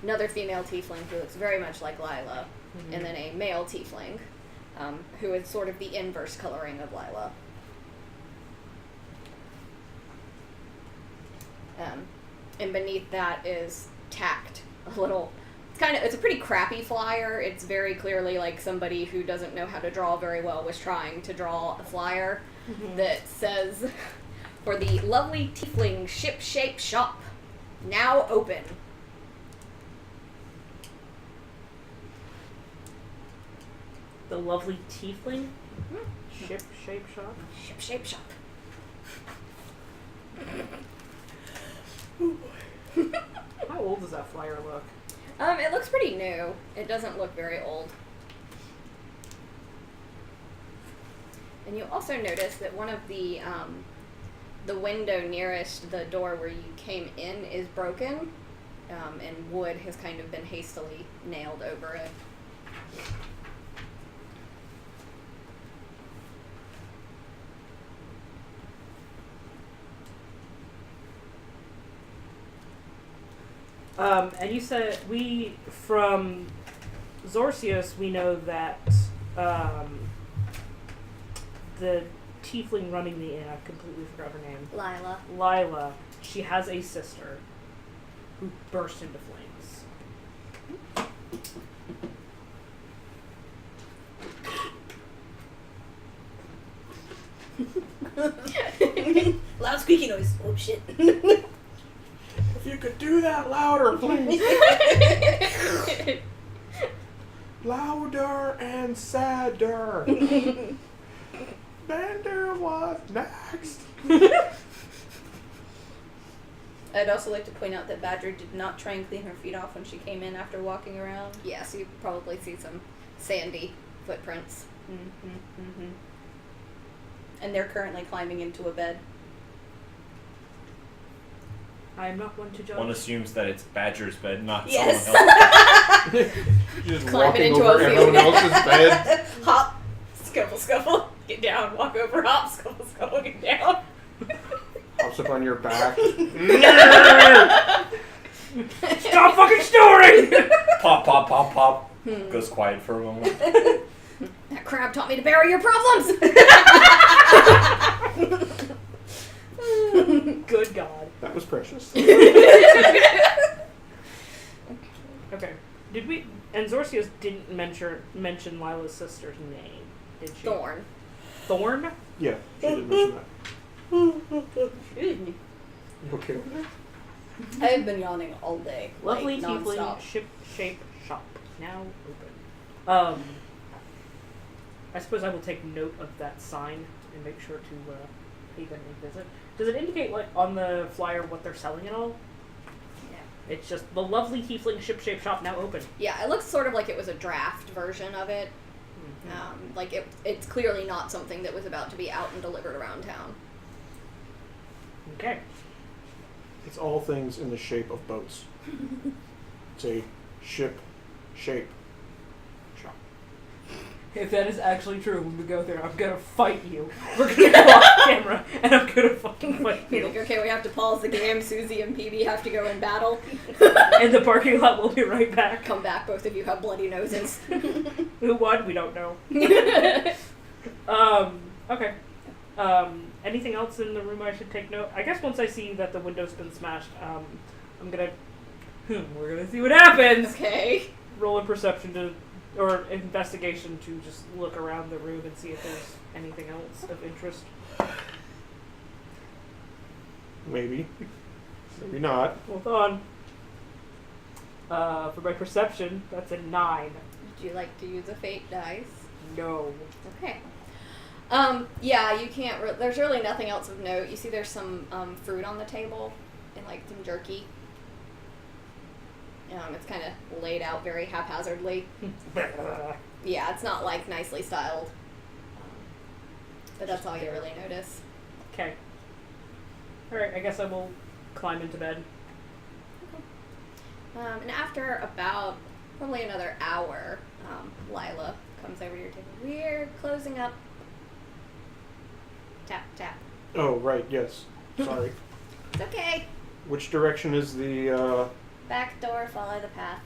another female tiefling who looks very much like Lila, and then a male tiefling, who is sort of the inverse coloring of Lila. And beneath that is tacked a little. It's a pretty crappy flyer. It's very clearly like somebody who doesn't know how to draw very well was trying to draw a flyer that says, "For the lovely tiefling ship-shape shop, now open." The lovely tiefling ship-shape shop. Ship-shape shop. How old does that flyer look? It looks pretty new. It doesn't look very old. And you also notice that one of the window nearest the door where you came in is broken, and wood has kind of been hastily nailed over it. And you said from Zorcius, we know that the tiefling running the inn, I've completely forgot her name. Lila, she has a sister who burst into flames. Loud squeaky noise. Oh shit. If you could do that louder, please. Louder and sadder. Bender was next. I'd also like to point out that Badger did not try and clean her feet off when she came in after walking around. Yeah, so you probably see some sandy footprints. And they're currently climbing into a bed. I am not one to judge. One assumes that it's Badger's bed, not Yes. someone else. Just Climbing walking into over a everyone field. else's bed. Hop, scuffle, scuffle, get down, walk over, hop, scuffle, scuffle, get down. Hops up on your back. Stop fucking snoring! Pop, pop, pop, pop. Goes quiet for a moment. That crab taught me to bury your problems! Good God. That was precious. Okay. Did we? And Zorcius didn't mention Lila's sister's name, did she? Thorn. Thorn? Yeah, she did mention that. Excuse me. You okay over there? I have been yawning all day. Lovely like, tiefling nonstop. ship-shape shop. Now open. I suppose I will take note of that sign and make sure to pay them a visit. Does it indicate, like, on the flyer what they're selling at all? Yeah. It's just the lovely tiefling ship-shape shop now open. Yeah, it looks sort of like it was a draft version of it. Like it's clearly not something that was about to be out and delivered around town. Okay. It's all things in the shape of boats. It's a ship shape shop. If that is actually true, when we go there, I'm gonna fight you. We're gonna go off camera, and I'm gonna fucking fight You're you. like, okay, we have to pause the game. Susie and PB have to go in battle. In the parking lot, we'll be right back. Come back, both of you have bloody noses. Who won? We don't know. Okay. Anything else in the room I should take note? I guess once I see that the window's been smashed, I'm gonna... we're gonna see what happens! Okay. Roll a perception or investigation to just look around the room and see if there's anything else of interest. Maybe. Maybe not. Hold on. For my perception, that's a 9. Would you like to use a fate dice? No. Okay. Yeah, you can't. There's really nothing else of note. You see, there's some fruit on the table and like some jerky. It's kind of laid out very haphazardly. Yeah, it's not like nicely styled. But that's all you really notice. Okay. Alright, I guess I will climb into bed. And after about probably another hour, Lila comes over to your table. We're closing up. Tap, tap. Oh, right, yes. Sorry. It's okay. Which direction is the, Back door, follow the path.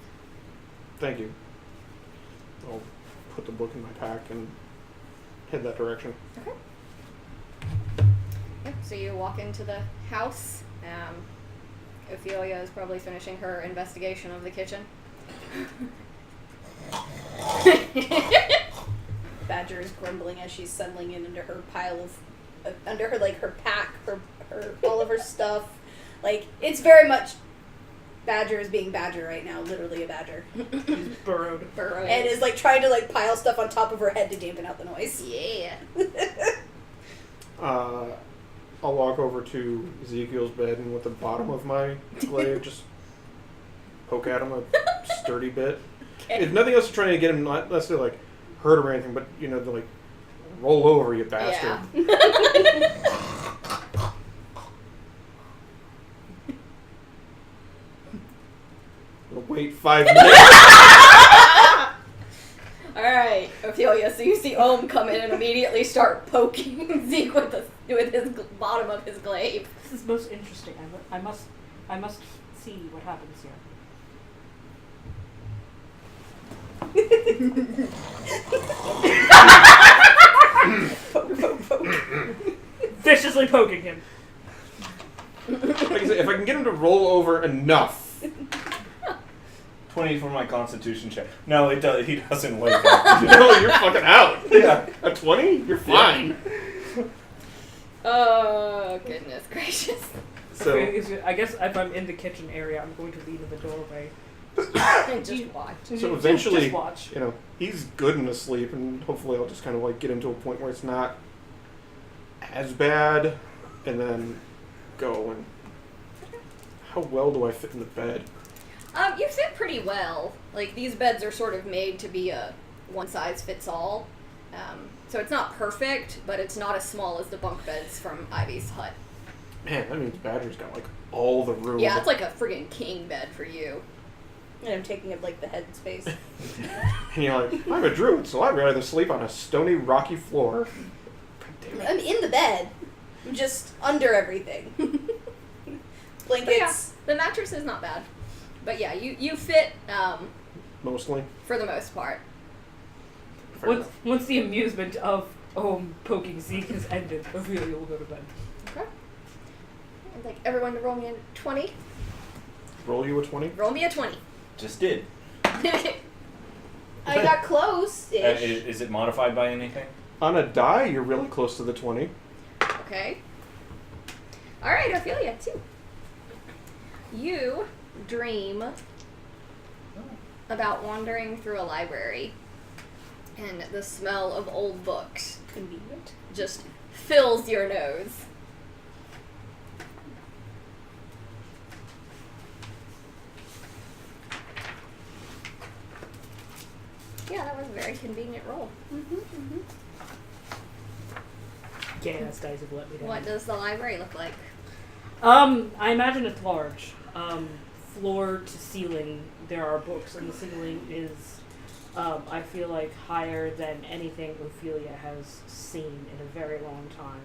Thank you. I'll put the book in my pack and head that direction. Okay. Yep, so you walk into the house. Ophelia is probably finishing her investigation of the kitchen. Badger is grumbling as she's settling in under her pile of, under her like her pack, her all of her stuff. Like it's very much Badger is being Badger right now, literally a badger, Burrowed. and is like trying to like pile stuff on top of her head to dampen out the noise. Yeah. I'll walk over to Ezekiel's bed and with the bottom of my glaive just poke at him a sturdy bit. Okay. If nothing else, to try to get him not necessarily like hurt or anything, but you know, to like roll over, you bastard. Yeah. Wait 5 minutes. Alright, Ophelia, so you see Ohm come in and immediately start poking Zeke with his bottom of his glaive. This is most interesting. I must see what happens here. Poke, poke, poke. Viciously poking him. Like I said, if I can get him to roll over enough. 20 for my constitution check. No, it does. He doesn't wake up. No, you're fucking out. Yeah. A 20? You're fine. Oh, goodness gracious. So, I guess if I'm in the kitchen area, I'm going to lean in the doorway. And just watch. so eventually, Just watch. you know, he's good in his sleep, and hopefully I'll just kind of like get him to a point where it's not as bad, and then go and... How well do I fit in the bed? You fit pretty well. Like, these beds are sort of made to be a one-size-fits-all. So it's not perfect, but it's not as small as the bunk beds from Ivy's hut. Man, that means Badger's got like all the room. Yeah, it's like a friggin' king bed for you. And I'm taking up like the head space. And you're like, I'm a druid, so I'd rather sleep on a stony, rocky floor. God damn it. I'm in the bed, I'm just under everything. But yeah, Blankets. the mattress is not bad. But yeah, you fit Mostly. for the most part. Fair enough. Once the amusement of poking Zeke has ended, Ophelia will go to bed. Okay. I'd like everyone to roll me a 20. Roll you a 20? Roll me a 20. Just did. I got close-ish. Is it modified by anything? On a die, you're really close to the 20. Okay. Alright, Ophelia, 2. You dream about wandering through a library, and the smell of old books Convenient. just fills your nose. Yeah, that was a very convenient roll. Gas dice have let me down. What does the library look like? I imagine it's large. Floor to ceiling, there are books, and the ceiling is, I feel like, higher than anything Ophelia has seen in a very long time.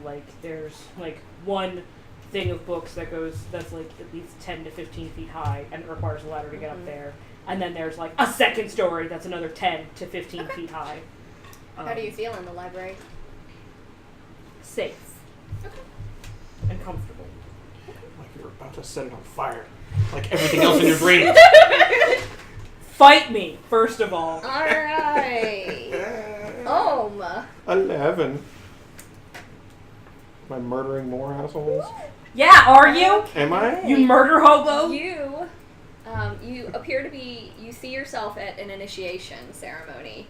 Like, there's, like, one thing of books that's, like, at least 10 to 15 feet high, and it requires a ladder to get up there. And then there's, like, a second story that's another 10 to 15 feet high. How do you feel in the library? Safe. Okay. And comfortable. Like you're about to set it on fire. Like everything else in your brain. Fight me, first of all. Alright. 11. Am I murdering more assholes? Yeah, are you? Am I? You murder hobo? You appear to be. You see yourself at an initiation ceremony,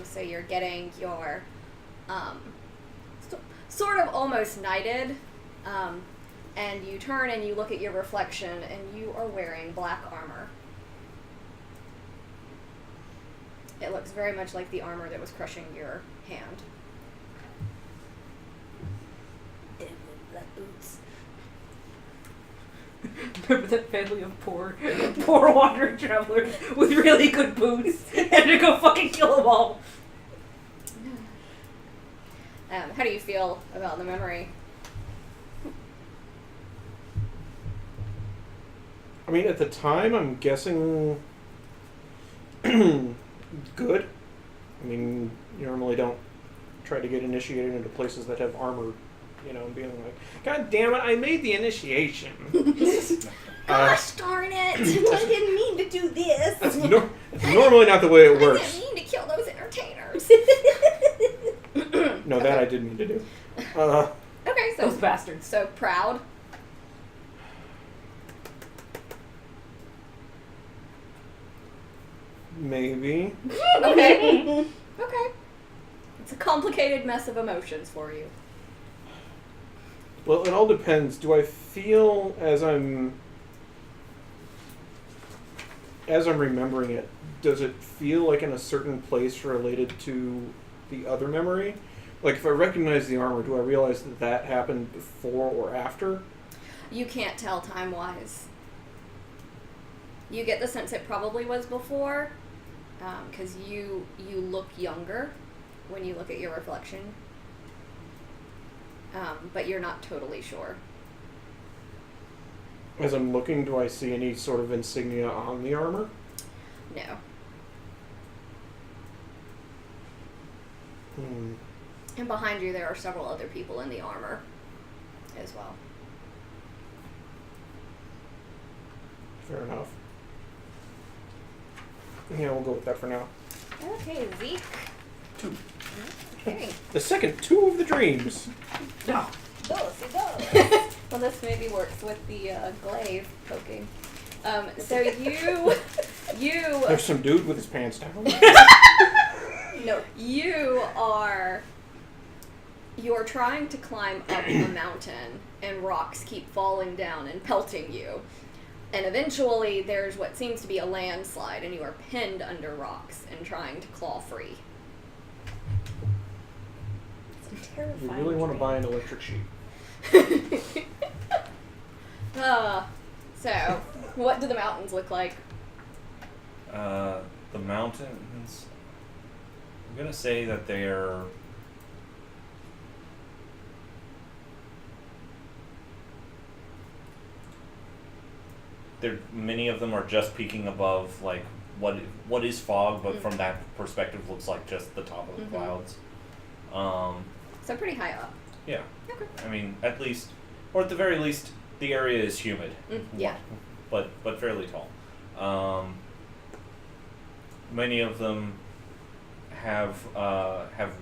so you're getting your, sort of almost knighted, and you turn and you look at your reflection, and you are wearing black armor. It looks very much like the armor that was crushing your hand. Black boots. Remember that family of poor wandering travelers with really good boots and to go fucking kill them all. How do you feel about the memory? I mean, at the time, I'm guessing good. I mean, you normally don't try to get initiated into places that have armor, you know, and being like, God damn it, I made the initiation. Gosh darn it! I didn't mean to do this. That's normally not the way it I works. didn't mean to kill those entertainers. No, that I did mean to do. Okay, Those bastards. so proud. Maybe. Okay. Okay. It's a complicated mess of emotions for you. Well, it all depends. Do I feel as I'm remembering it, does it feel like in a certain place related to the other memory? Like, if I recognize the armor, do I realize that that happened before or after? You can't tell time-wise. You get the sense it probably was before, because you look younger when you look at your reflection. But you're not totally sure. As I'm looking, do I see any sort of insignia on the armor? No. And behind you there are several other people in the armor as well. Fair enough. Yeah, we'll go with that for now. Okay, Zeke. 2. Okay. The second 2 of the dreams. No. Well, this maybe works with the glaive poking. So you There's some dude with his pants down. No, you're trying to climb up a mountain, and rocks keep falling down and pelting you. And eventually, there's what seems to be a landslide, and you are pinned under rocks and trying to claw free. It's a terrifying You really want to dream. buy an electric sheep. So, what do the mountains look like? The mountains. I'm gonna say that they're. Many of them are just peeking above, like what is fog, but from that perspective looks like just the top of the clouds. So pretty high up. Yeah. Okay. I mean, at least, or at the very least, the area is humid. Yeah. But fairly tall. Many of them have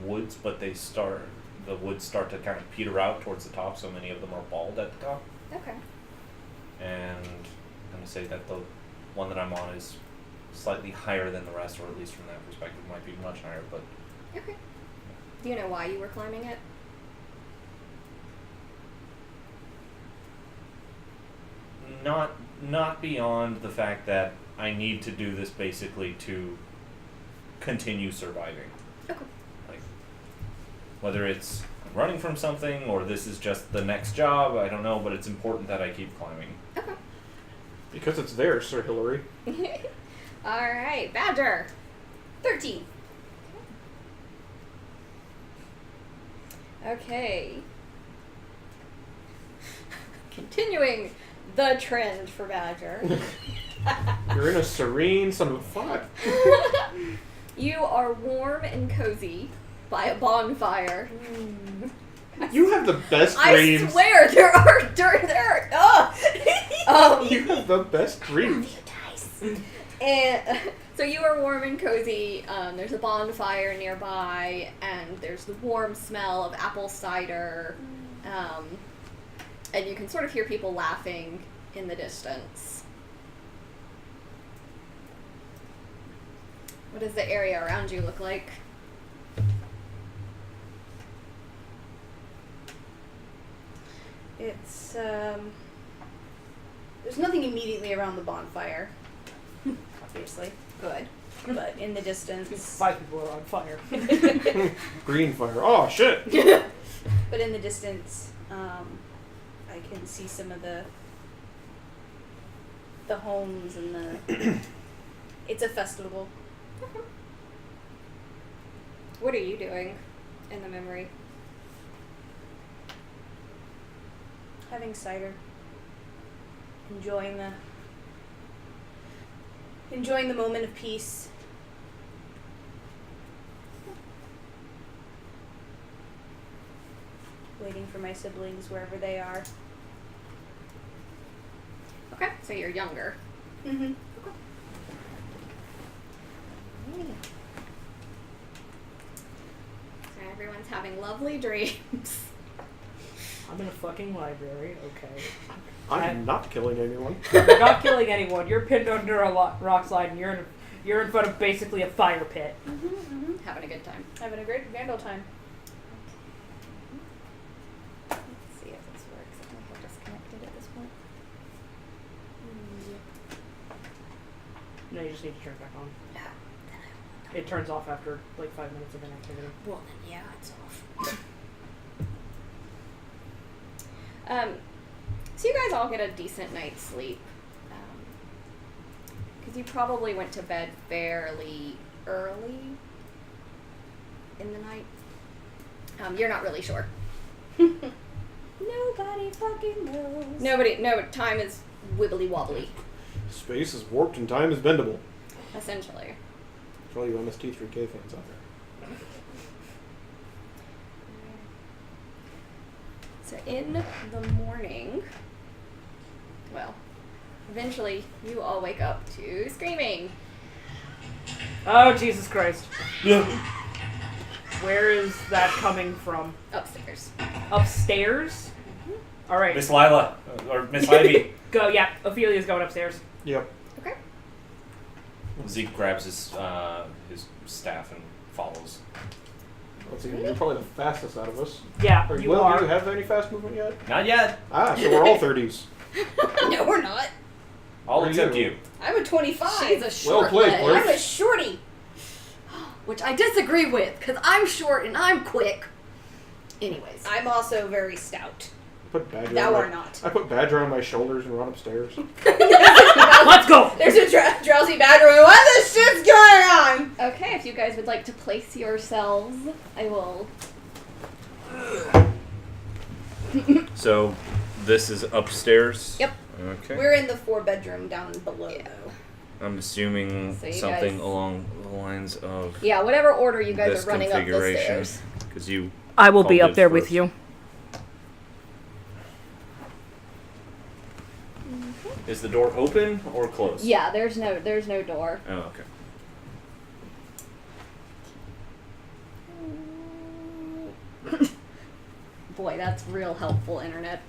woods, but the woods start to kind of peter out towards the top, so many of them are bald at the top. Okay. And I'm going to say that the one that I'm on is slightly higher than the rest, or at least from that perspective might be much higher, but... Okay. Do you know why you were climbing it? Not beyond the fact that I need to do this basically to continue surviving. Okay. Like, whether it's running from something or this is just the next job, I don't know, but it's important that I keep climbing. Okay. Because it's there, Sir Hillary. Alright, Badger. 13. Okay. Continuing the trend for Badger. You're in a serene son of a fuck. You are warm and cozy by a bonfire. You have the best I dreams. swear there are You have the best dreams. and So you are warm and cozy. There's a bonfire nearby, and there's the warm smell of apple cider. And you can sort of hear people laughing in the distance. What does the area around you look like? It's, there's nothing immediately around the bonfire, obviously, Good. but in the distance, 5 people are on fire. Green fire. Oh shit! but in the distance, I can see some of the homes and the, it's a festival. What are you doing in the memory? Having cider. Enjoying the moment of peace. Waiting for my siblings wherever they are. Okay, so you're younger. Mm-hmm. So everyone's having lovely dreams. I'm in a fucking library, okay. I'm not killing anyone. You're not killing anyone. You're pinned under a rock slide, and you're in front of basically a fire pit. Having a good time. Having a great Vandal time. Let's see if this works. I think we're disconnected at this point. No, you just need to turn it back on. Yeah. It turns off after like 5 minutes of inactivity. Well, then, yeah, it's off. So you guys all get a decent night's sleep. Because you probably went to bed fairly early in the night. You're not really sure. Nobody fucking knows. No, time is wibbly wobbly, Space is warped and time is bendable. essentially. For all you MST3K fans out there. So in the morning, well, eventually you all wake up to screaming. Oh, Jesus Christ. Yeah. Where is that coming from? Upstairs. Upstairs? Alright. Miss Lila, or Miss Ivy. Go, yeah. Ophelia's going upstairs. Yep. Okay. Zeke grabs his staff and follows. Let's see, you're probably the fastest out of us. Yeah, Or, you Will, are. do you have any fast movement yet? Not yet. Ah, so we're all 30s. No, we're not. All Where are except you? you. I'm a 25. She's a short Well played, leg. Blake. I'm a shorty. Which I disagree with, because I'm short and I'm quick. Anyways. I'm also very stout. I put Badger Thou on are my, not. I put Badger on my shoulders and run upstairs. Let's go! There's a drowsy badger going, what the shit's going on? Okay, if you guys would like to place yourselves, I will. So, this is upstairs? Yep. Okay. We're in the 4-bedroom down below, though. I'm assuming So you something guys- along the lines of Yeah, whatever order you guys this are running up the configuration. stairs. Because you I will be called up it there with first. you. Is the door open or closed? Yeah, there's no door. Oh, okay. Boy, that's real helpful internet.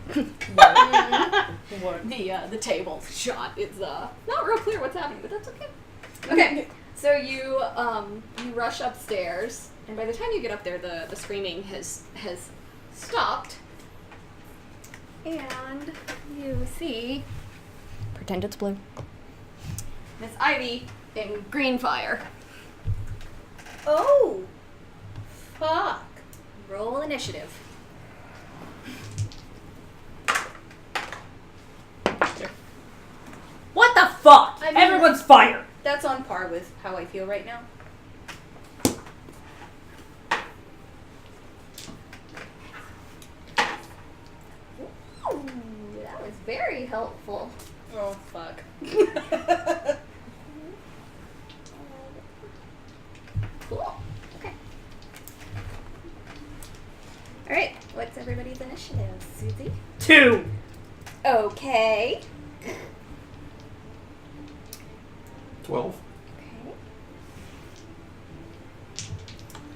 What? The table shot is not real clear what's happening, but that's okay. Okay, so you rush upstairs, and by the time you get up there, the screaming has stopped, and you see. Pretend it's blue. Miss Ivy in green fire. Oh, fuck. Roll initiative. What the fuck? I mean- Everyone's fired! That's on par with how I feel right now. Ooh, that was very helpful. Oh, fuck. Cool. Okay. All right. What's everybody's initiative, Susie? 2! Okay. 12. Okay.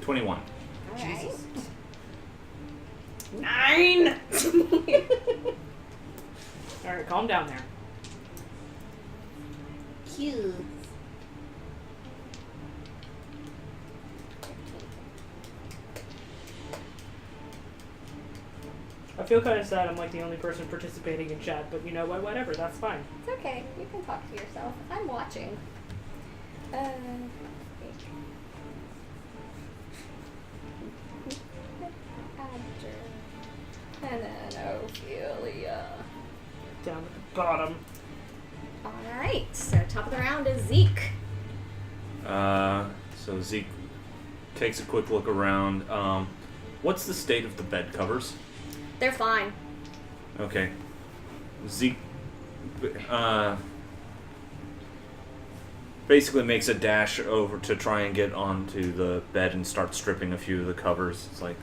21. Alright. 9. Alright, calm down there. Cute. I feel kind of sad I'm like the only person participating in chat, but you know what? Whatever, that's fine. It's okay. You can talk to yourself. I'm watching. And then Ophelia. Down at the bottom. Alright, so top of the round is Zeke. So Zeke takes a quick look around. What's the state of the bed covers? They're fine. Okay. Zeke basically makes a dash over to try and get onto the bed and start stripping a few of the covers. It's like,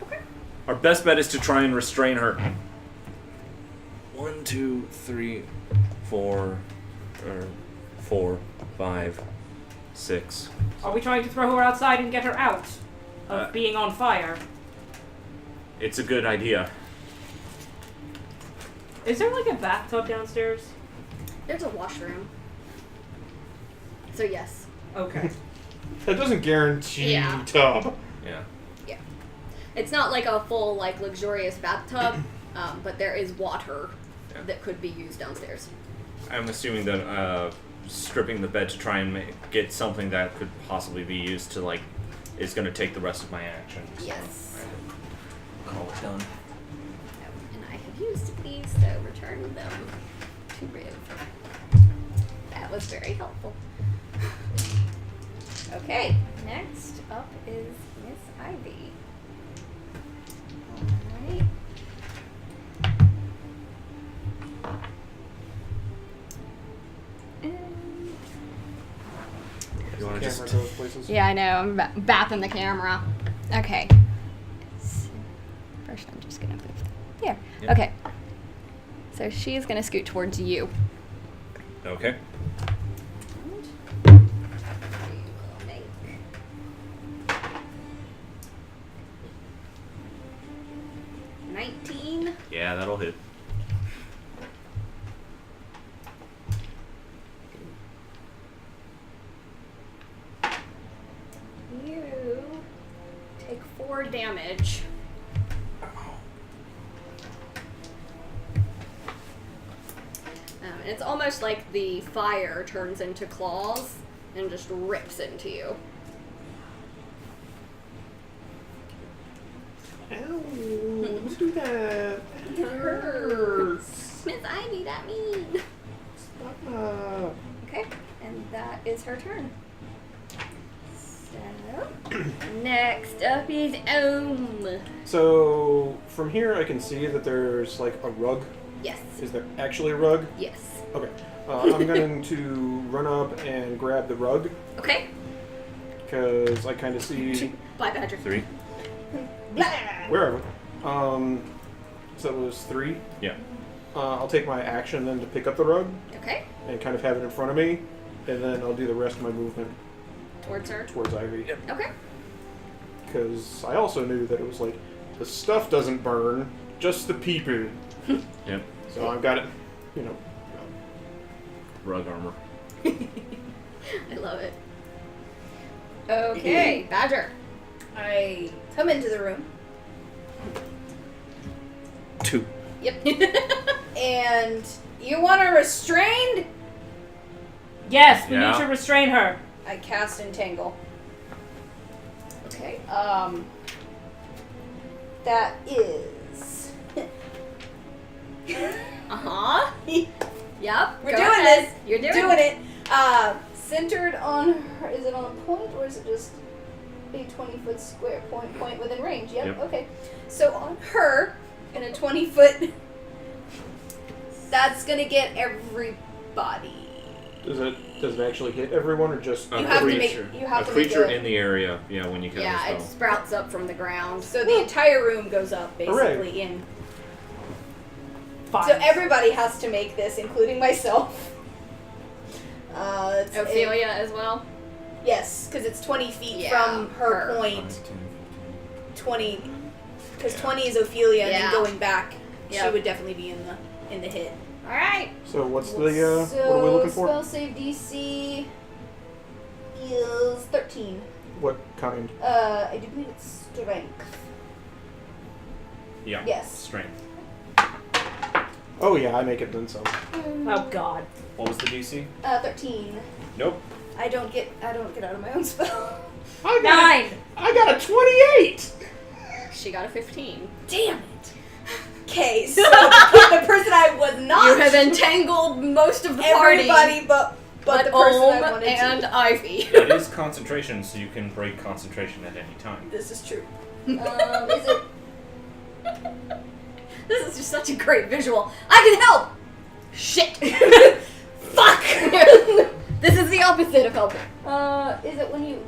Okay. our best bet is to try and restrain her. 1, 2, 3, 4, 5, 6. Are we trying to throw her outside and get her out of being on fire? It's a good idea. Is there like a bathtub downstairs? There's a washroom. So yes. Okay. That doesn't guarantee Yeah. tub. Yeah. It's not like a full, like, luxurious bathtub, but there is water Yeah. that could be used downstairs. I'm assuming that stripping the bed to try and get something that could possibly be used to, like, is going to take the rest of my action. So Yes. I call it done. And I have used these, so return them to Riv. That was very helpful. Okay, next up is Miss Ivy. Alright. You want to Camera just... goes places. Yeah, I know. I'm bapping the camera. Okay. So, first, I'm just gonna move that. There. Yep. Okay. So she's gonna scoot towards you. Okay. We will make 19. Yeah, that'll hit. You take 4 damage. And it's almost like the fire turns into claws and just rips into you. Ow, don't do that. It hurts. Miss Ivy, that mean. Stop. Okay, and that is her turn. So, next up is Ohm. So from here, I can see that there's like a rug. Yes. Is there actually a rug? Yes. Okay. I'm going to run up and grab the rug Okay. because I kind of see Bye, Badger. 3. wherever. So that was 3. Yeah. I'll take my action then to pick up the rug Okay. and kind of have it in front of me, and then I'll do the rest of my movement Towards her. towards Ivy. Okay. Because I also knew that it was like the stuff doesn't burn, just the people. Yep. So I've got it, you know. Rug armor. I love it. Okay, Badger. I come into the room 2. Yep. and you want her restrained? Yes, we Yeah. need to restrain her. I cast Entangle. Okay. That is. Uh-huh. Yep. We're go doing ahead. this. You're doing Doing it. it. Centered on her. Is it on a point or is it just a 20-foot square point within range? Yep. Yep. Okay. So on her, in a 20-foot, that's gonna get everybody. Does it actually hit everyone or just? A You have to make- creature. you have a to make creature a- in the area. Yeah, when you cast Yeah, a it spell. sprouts up from the ground. So the entire room goes up basically Hooray. in. Fine. So everybody has to make this, including myself. Ophelia as well. Yes, because it's 20 feet Yeah, from her her. point. 20, because 20 is Ophelia, and Yeah. then going back, she Yep. would definitely be in the hit. All right. So what's the, what are we looking for? Spell save DC is 13. What kind? I do believe it's strength. Yeah. Yes. Strength. Oh yeah, I make it then some. Oh God. What was the DC? 13. Nope. I don't get out of my own spell. I 9. I got a 28! She got a 15. Damn it. Okay, so the person I was not. You have entangled most of the party. everybody but the person I Om wanted and to. Ivy. It is concentration, so you can break concentration at any time. This is true. Is it? This is just such a great visual. I can help! Shit! Fuck! This is the opposite of helping. Is it when you?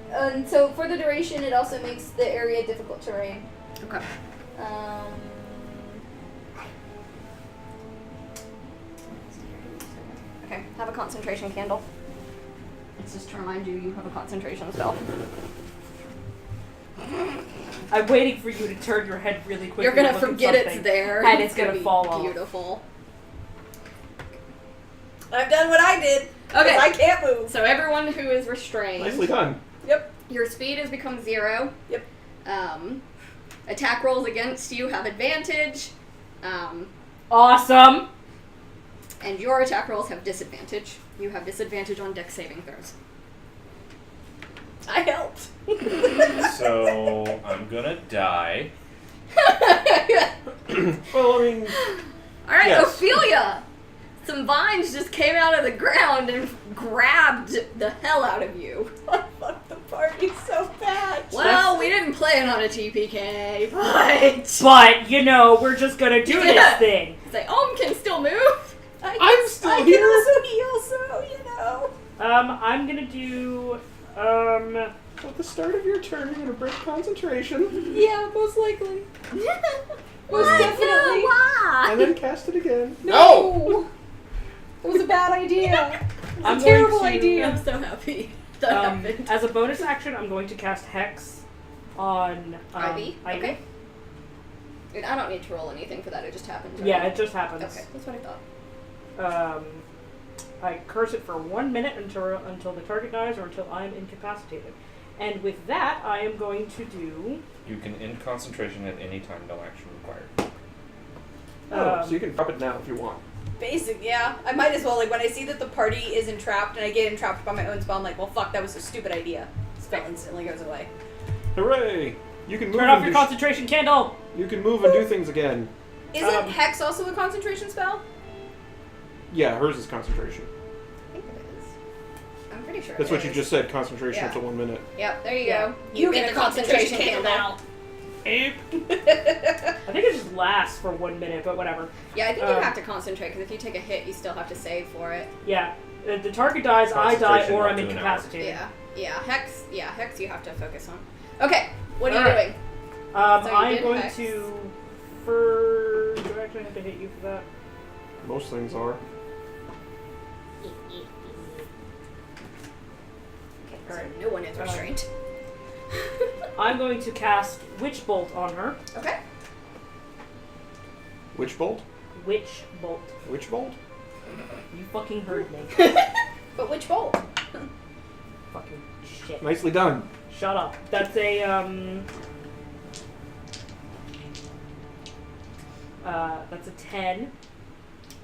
So for the duration, it also makes the area difficult terrain. Okay. Okay, have a concentration candle. It's just to remind you you have a concentration spell. I'm waiting for you to turn your head really quickly. You're gonna and look at forget it's something, there. and it's gonna be fall off. beautiful. I've done what I did. 'Cause Okay. I can't move. So everyone who is restrained, Nicely done. Yep. your speed has become 0. Yep. Attack rolls against you have advantage. Awesome. And your attack rolls have disadvantage. You have disadvantage on dex saving throws. I helped. So I'm gonna die. Well, I mean, Alright, Yes. Ophelia! Some vines just came out of the ground and grabbed the hell out of you. I fucked the party so bad. Well, we didn't plan on a TPK, but... But you know, we're just gonna do this thing. Say, can still move. I'm still I here. can also heal, so you know. I'm gonna do. At the start of your turn, you're gonna break concentration, Yeah, most likely. Most Why? definitely. Why? and then cast it again. No! It was a bad idea. I'm a terrible going to, idea. I'm so happy that happened. As a bonus action, I'm going to cast Hex on Ivy? Okay. And I don't need to roll anything for that, it just happens, right? Yeah, it just happens. Okay, that's what I thought. I curse it for 1 minute until the target dies or until I am incapacitated. And with that, I am going to do. You can end concentration at any time, no action required. So you can drop it now if you want. Basic, yeah. I might as well, like, when I see that the party is entrapped and I get entrapped by my own spell, I'm like, well, fuck, that was a stupid idea. Spell instantly goes away. Hooray! You can move. Turn off and your do concentration candle. you can move and do things again. Isn't Hex also a concentration spell? Yeah, hers is concentration. I think it is. I'm pretty sure That's it what you is. just said. Concentration Yeah. up to 1 minute. Yep, there you Yeah. go. You get get the a concentration concentration candle. Ape. I think it just lasts for 1 minute, but whatever. Yeah, I think you have to concentrate, because if you take a hit, you still have to save for it. Yeah, the target dies, I die, Concentration or up I'm to an hour. incapacitated. Yeah, Hex you have to focus on. Okay, what are you Alright. doing? So you I'm did going Hex. to. Do I actually have to hit you for that? Most things are. Okay, so Alright. no one is restrained. I'm going to cast Witch Bolt on her. Okay. Witch bolt? Witch Bolt. Witch bolt? You fucking heard me. But which bolt? Fucking shit. Nicely done. Shut up. That's a that's a 10.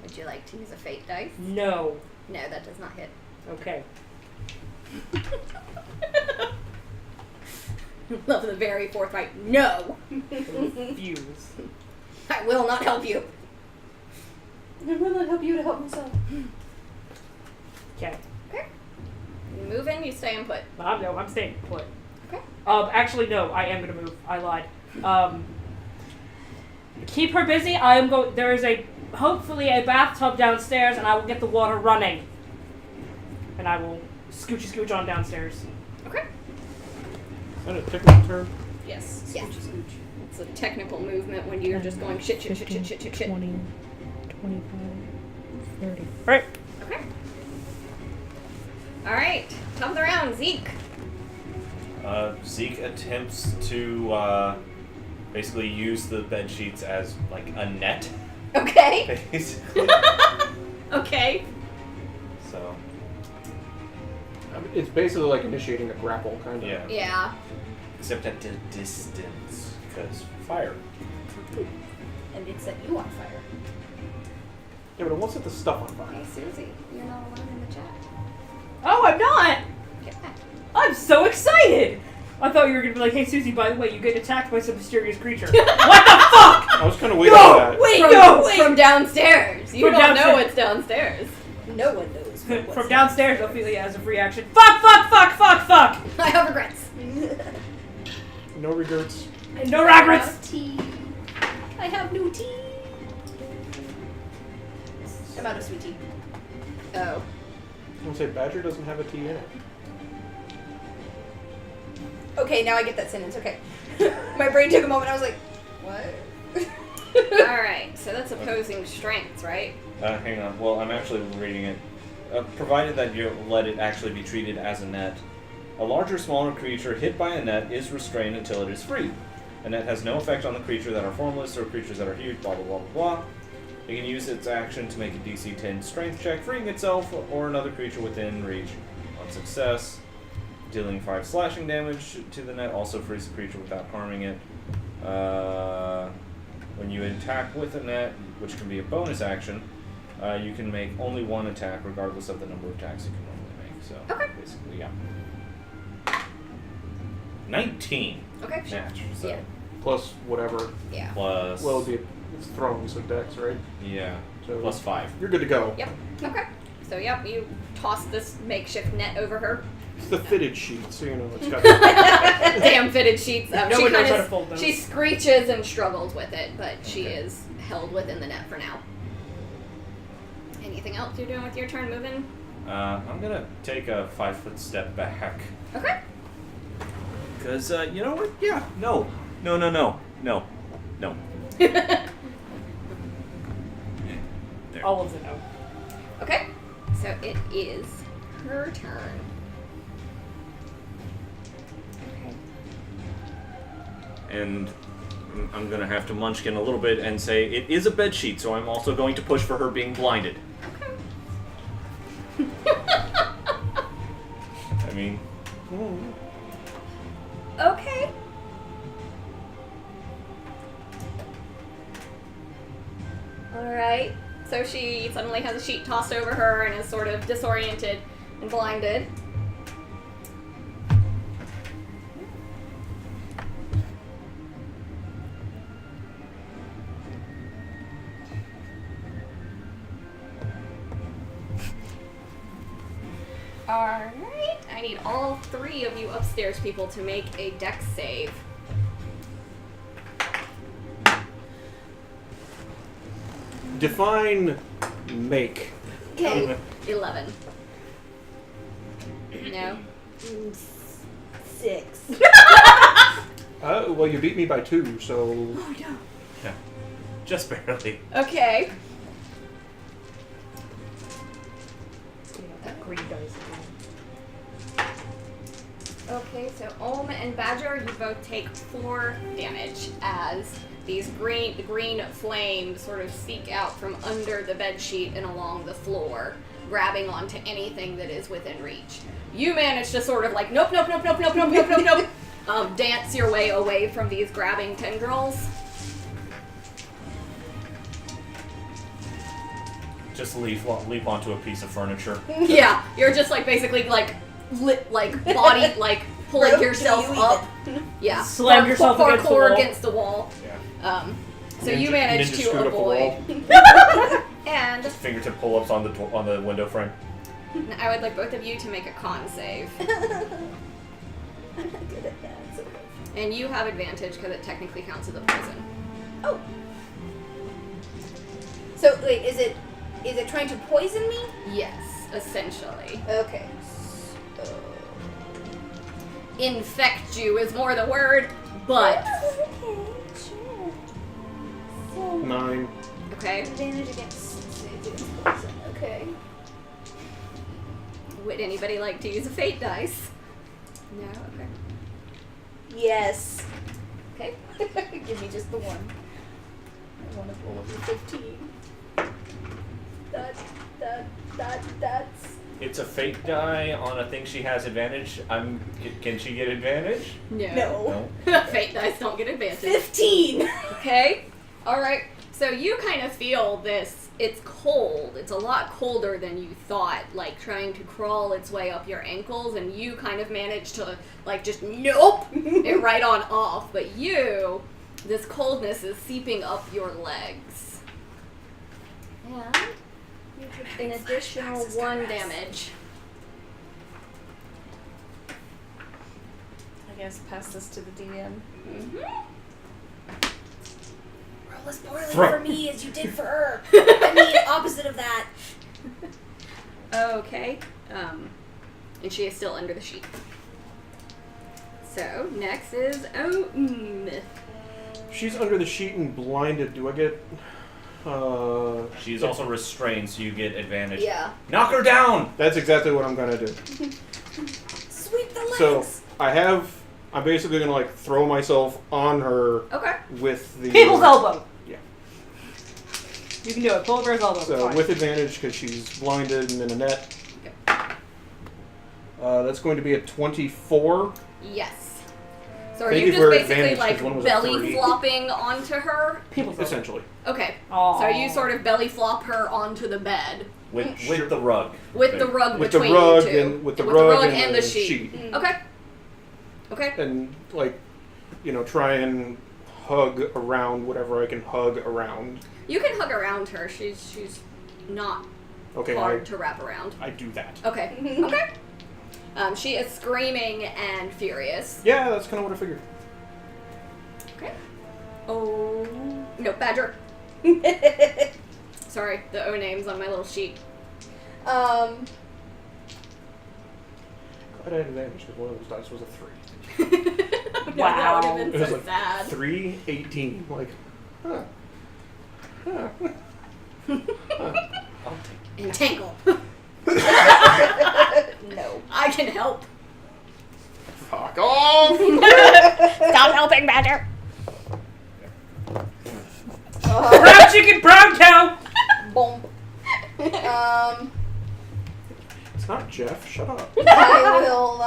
Would you like to use a fate dice? No. No, that does not hit. Okay. Love the very forthright no. Refuse. I will not help you. I will not help you to help myself. Okay. Okay. You move in, you stay in put. No, I'm staying put. Okay. Actually, no, I am gonna move. I lied. Keep her busy. I am going. There is hopefully a bathtub downstairs, and I will get the water running. And I will scooch on downstairs. Okay. Is that a technical term? Yes. Yeah. It's a technical movement when you're just going shit. 20, 25, 30. Right. Okay. Alright. Top of the round, Zeke. Zeke attempts to basically use the bed sheets as like a net, Okay. basically. Okay. So It's basically like initiating a grapple, kind of. yeah, Yeah. except at a distance because fire. And it set you on fire. Yeah, but it won't set the stuff on fire. Hey, Susie, you're not alone in the chat. Oh, I'm not! Get back. I'm so excited! I thought you were gonna be like, hey Susie, by the way, you get attacked by some mysterious creature. What the fuck?! I was kind of waiting No! for that. Wait, From, no, wait. from downstairs. You From don't know downstairs. what's downstairs. No one knows. what's From downstairs, Ophelia has a free action. Fuck, fuck, fuck, fuck, fuck! I have regrets. No regrets. No regrets! Tea. I have no tea. I'm out of sweet tea. Oh. I was gonna say Badger doesn't have a T in it. Okay, now I get that sentence. Okay. My brain took a moment. I was like, what? Alright, so that's opposing strengths, right? Hang on. Well, I'm actually reading it. Provided that you let it actually be treated as a net, a larger, smaller creature hit by a net is restrained until it is free. A net has no effect on the creature that are formless or creatures that are huge. Blah blah blah blah blah. It can use its action to make a DC 10 strength check, freeing itself or another creature within reach. On success, dealing 5 slashing damage to the net also frees the creature without harming it. When you attack with a net, which can be a bonus action, you can make only one attack regardless of the number of attacks you can normally make. So Okay. basically, yeah. 19 Okay. match. So Yeah. Plus whatever. Yeah. plus Well, it's thrown, so Dex, right? yeah, So plus 5. You're good to go. Yep. Okay. So, yep, you toss this makeshift net over her. It's the fitted sheet, so you know it's got. Damn fitted sheets. No she one knows kinda how to fold those. She screeches and struggles with it, but she is held within the net for now. Anything else you're doing with your turn moving? I'm gonna take a 5-foot step back. Okay. Because, you know what? Yeah, no. There. All of the no. Okay. So it is her turn. Okay. And I'm going to have to munchkin a little bit and say it is a bedsheet, so I'm also going to push for her being blinded. I mean, Okay. Alright. So she suddenly has a sheet tossed over her and is sort of disoriented and blinded. Alright. I need all 3 of you upstairs people to make a dex save. Define make. Okay. 11. No? 6. Well, you beat me by 2, so Oh no. yeah, just barely. Okay. That green dice again. Okay, so Olm and Badger, you both take 4 damage as these green flames sort of seek out from under the bedsheet and along the floor, grabbing onto anything that is within reach. You manage to sort of like nope, dance your way away from these grabbing tendrils. Just leap onto a piece of furniture. Yeah, you're just like basically like body like pulling Rope yourself to you up. Yeah, Slam yourself against the parkour wall. against the wall. Yeah. So you manage ninja to scoot up the avoid. wall. And Fingertip pull-ups on the window frame. I would like both of you to make a con save. I'm not good at that. It's okay. And you have advantage because it technically counts as a poison. Oh. So wait, is it trying to poison me? Yes, essentially. Okay. So... Infect you is more the word, but Okay, sure. So 9. okay. advantage against poison. Okay. Would anybody like to use a fate dice? No. Okay. Yes. Okay. Give me just the one. I want to roll over 15. That's. It's a fate die on a thing she has advantage. Can she get advantage? No. Fate dice don't get advantage. 15! Okay. All right. So you kind of feel this. It's cold. It's a lot colder than you thought. Like trying to crawl its way up your ankles, and you kind of manage to like just nope it right on off. But this coldness is seeping up your legs. And you take an additional 1 damage. I guess pass this to the DM. Mm-hmm. Roll as poorly Throw. for me as you did for her. I mean, opposite of that. Okay. And she is still under the sheet. So next is She's under the sheet and blinded. Do I get? She's also restrained, so you get advantage. Yeah. Knock her down! That's exactly what I'm gonna do. Sweep the legs. So I'm basically gonna like throw myself on her Okay. with the People's elbow. Yeah. You can do it. Polar bear's elbow. So Fine. with advantage because she's blinded and in a net. Okay. That's going to be a 24. Yes. So are Thank you you just for basically advantage, like 'cause one was a belly 3. flopping onto her? People's elbow. Essentially. Okay. Aww. So you sort of belly flop her onto the bed With Sure. the rug. with the rug With the between rug you two. and with the rug and the sheet. Mm. Okay. Okay. And like, try and hug around whatever I can hug around. You can hug around her. She's not Okay, hard to wrap around. I do that. Okay. Okay. She is screaming and furious. Yeah, that's kind of what I figured. Okay. Oh no, Badger. Sorry, the O names on my little sheet. Glad I had advantage because one of those dice was a 3. Wow. That would have It been was so like sad. 3, 18. Like, huh. I'll take Entangle. No. I can help. Fuck off! Stop helping, Badger. Brown chicken, brown cow. Boom. It's not Jeff. Shut up. I will,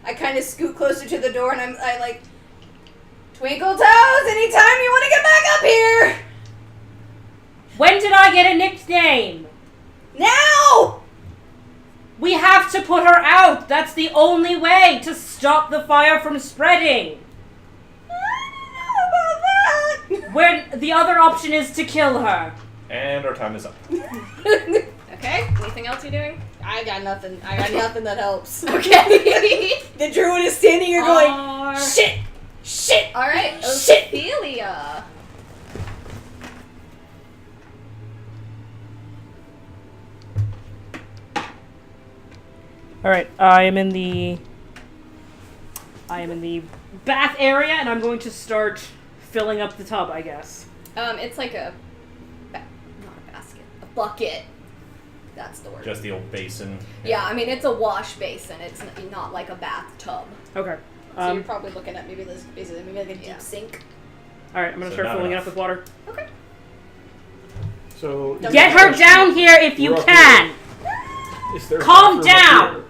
I kind of scoot closer to the door and I like, Twinkle Toes, anytime you want to get back up here! When did I get a nickname? Now! We have to put her out. That's the only way to stop the fire from spreading. I don't know about When the other option is to kill her. And our time is up. that! Okay. Anything else you're doing? I got nothing. I got nothing that helps. Okay. The druid is standing here going, shit! Shit! All right. Shit! Ophelia. All right, I am in the bath area, and I'm going to start filling up the tub, I guess. It's like not a basket, a bucket. That's the word. Just the old basin. Yeah, I mean it's a wash basin. It's not like a bathtub. Okay. So you're probably looking at maybe this, basically maybe like a deep Yeah. sink. All right, I'm gonna So start not filling it enough. up with water. Okay. So Get her down here if you We're up can. Is there a Calm bathroom up down! here?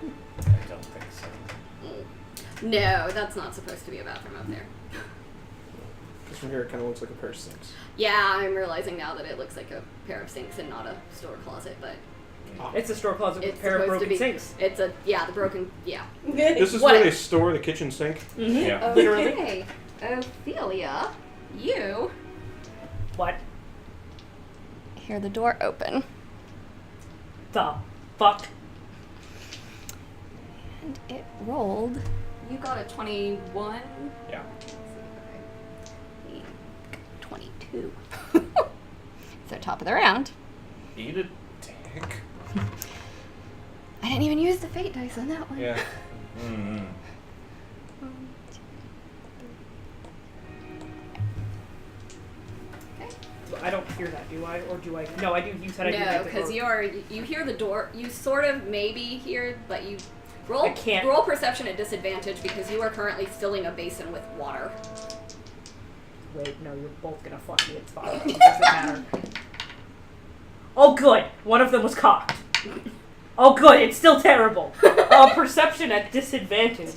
I don't think so. No, that's not supposed to be a bathroom up there. Because from here it kind of looks like a pair of sinks. Yeah, I'm realizing now that it looks like a pair of sinks and not a store closet, but It's a store closet with it's a pair of supposed to broken be. sinks. It's the broken. Yeah. This is What where a- they store the kitchen sink. Mm-hmm. Yeah. Literally. Okay. Ophelia, you What hear the door open. the fuck? And it rolled. You got a 21. Yeah. 22. So top of the round. Eat a dick. I didn't even use the fate dice on that one. Yeah. Mm-hmm. I don't hear that, do I? Or do I? No, I do. You said I do. No, get the because door. you hear the door. You sort of maybe hear, but you Roll, I can't. roll perception at disadvantage because you are currently filling a basin with water. Wait, no, you're both gonna fuck me. It's fine. It doesn't matter. Oh, good. One of them was cocked. Oh, good. It's still terrible. Perception at disadvantage.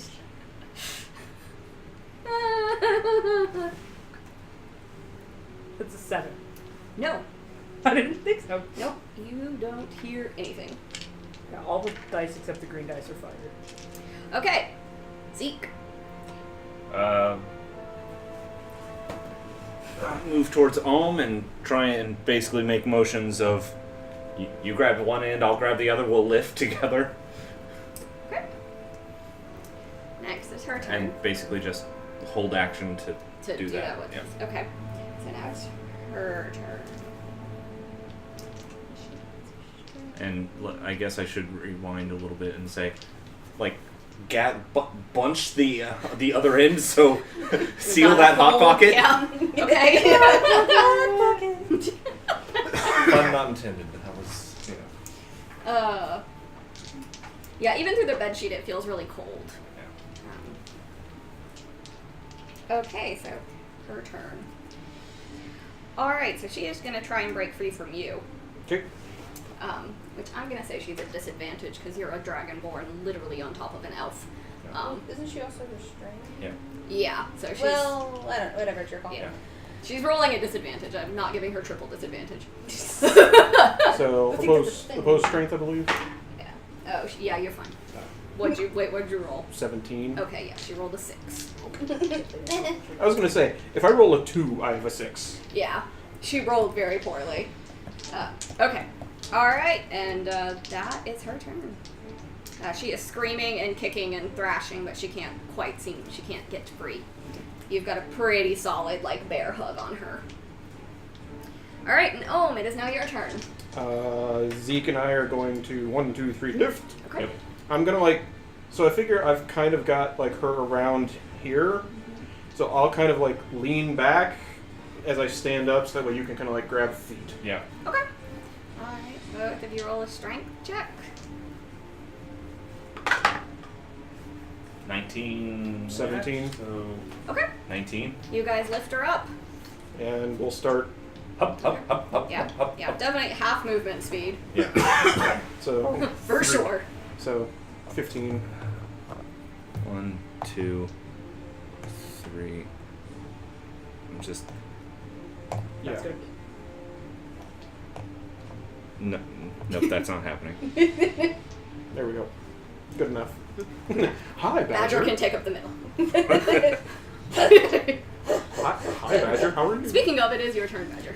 It's a 7. No. I didn't think so. Nope. You don't hear anything. Yeah, all the dice except the green dice are fired. Okay. Zeke. Move towards Ohm and try and basically make motions of you grab one end, I'll grab the other, we'll lift together. Okay. Next is her turn. And basically just hold action to do that. with Yeah. this. Okay. So now it's her turn. And I guess I should rewind a little bit and say, like, bunch the other end, so seal Not that a hot hole. pocket. Yeah. Okay. Pun not intended. That was, you know. Yeah, even through the bedsheet, it feels really cold. Okay, so her turn. Alright, so she is going to try and break free from you. Okay. Which I'm going to say she's at disadvantage because you're a dragonborn literally on top of an elf. Isn't she also restrained? Yeah. Yeah, so she's... Well, I don't know. Whatever, it's your call. Yeah. She's rolling at disadvantage. I'm not giving her triple disadvantage. So I think that's a opposed thing. strength, I believe. Yeah. Oh, yeah, you're fine. What'd you roll? 17. Okay, yeah, she rolled a 6. I was gonna say, if I roll a 2, I have a 6. Yeah, she rolled very poorly. Okay. Alright, and that is her turn. She is screaming and kicking and thrashing, but she can't get free. You've got a pretty solid, like, bear hug on her. Alright, and Ohm, it is now your turn. Zeke and I are going to 1, 2, 3 lift. Okay. Yep. I'm gonna so I figure I've kind of got like her around here, so I'll kind of like lean back as I stand up, so that way you can kind of like grab feet. Yeah. Okay. Alright, both of you roll a strength check. 19. 17. So Okay. 19. You guys lift her up. And we'll start. Hup, hup, hup, hup, Yeah, hup, hup, yeah, hup. definitely half movement speed. Yeah. So For sure. So 15. 1, 2, 3. I'm just Yeah. That's good. no, nope, that's not happening. There we go. Good enough. Hi, Badger Badger. can take up the middle. Hi, Badger. How are you? Speaking of, it is your turn, Badger.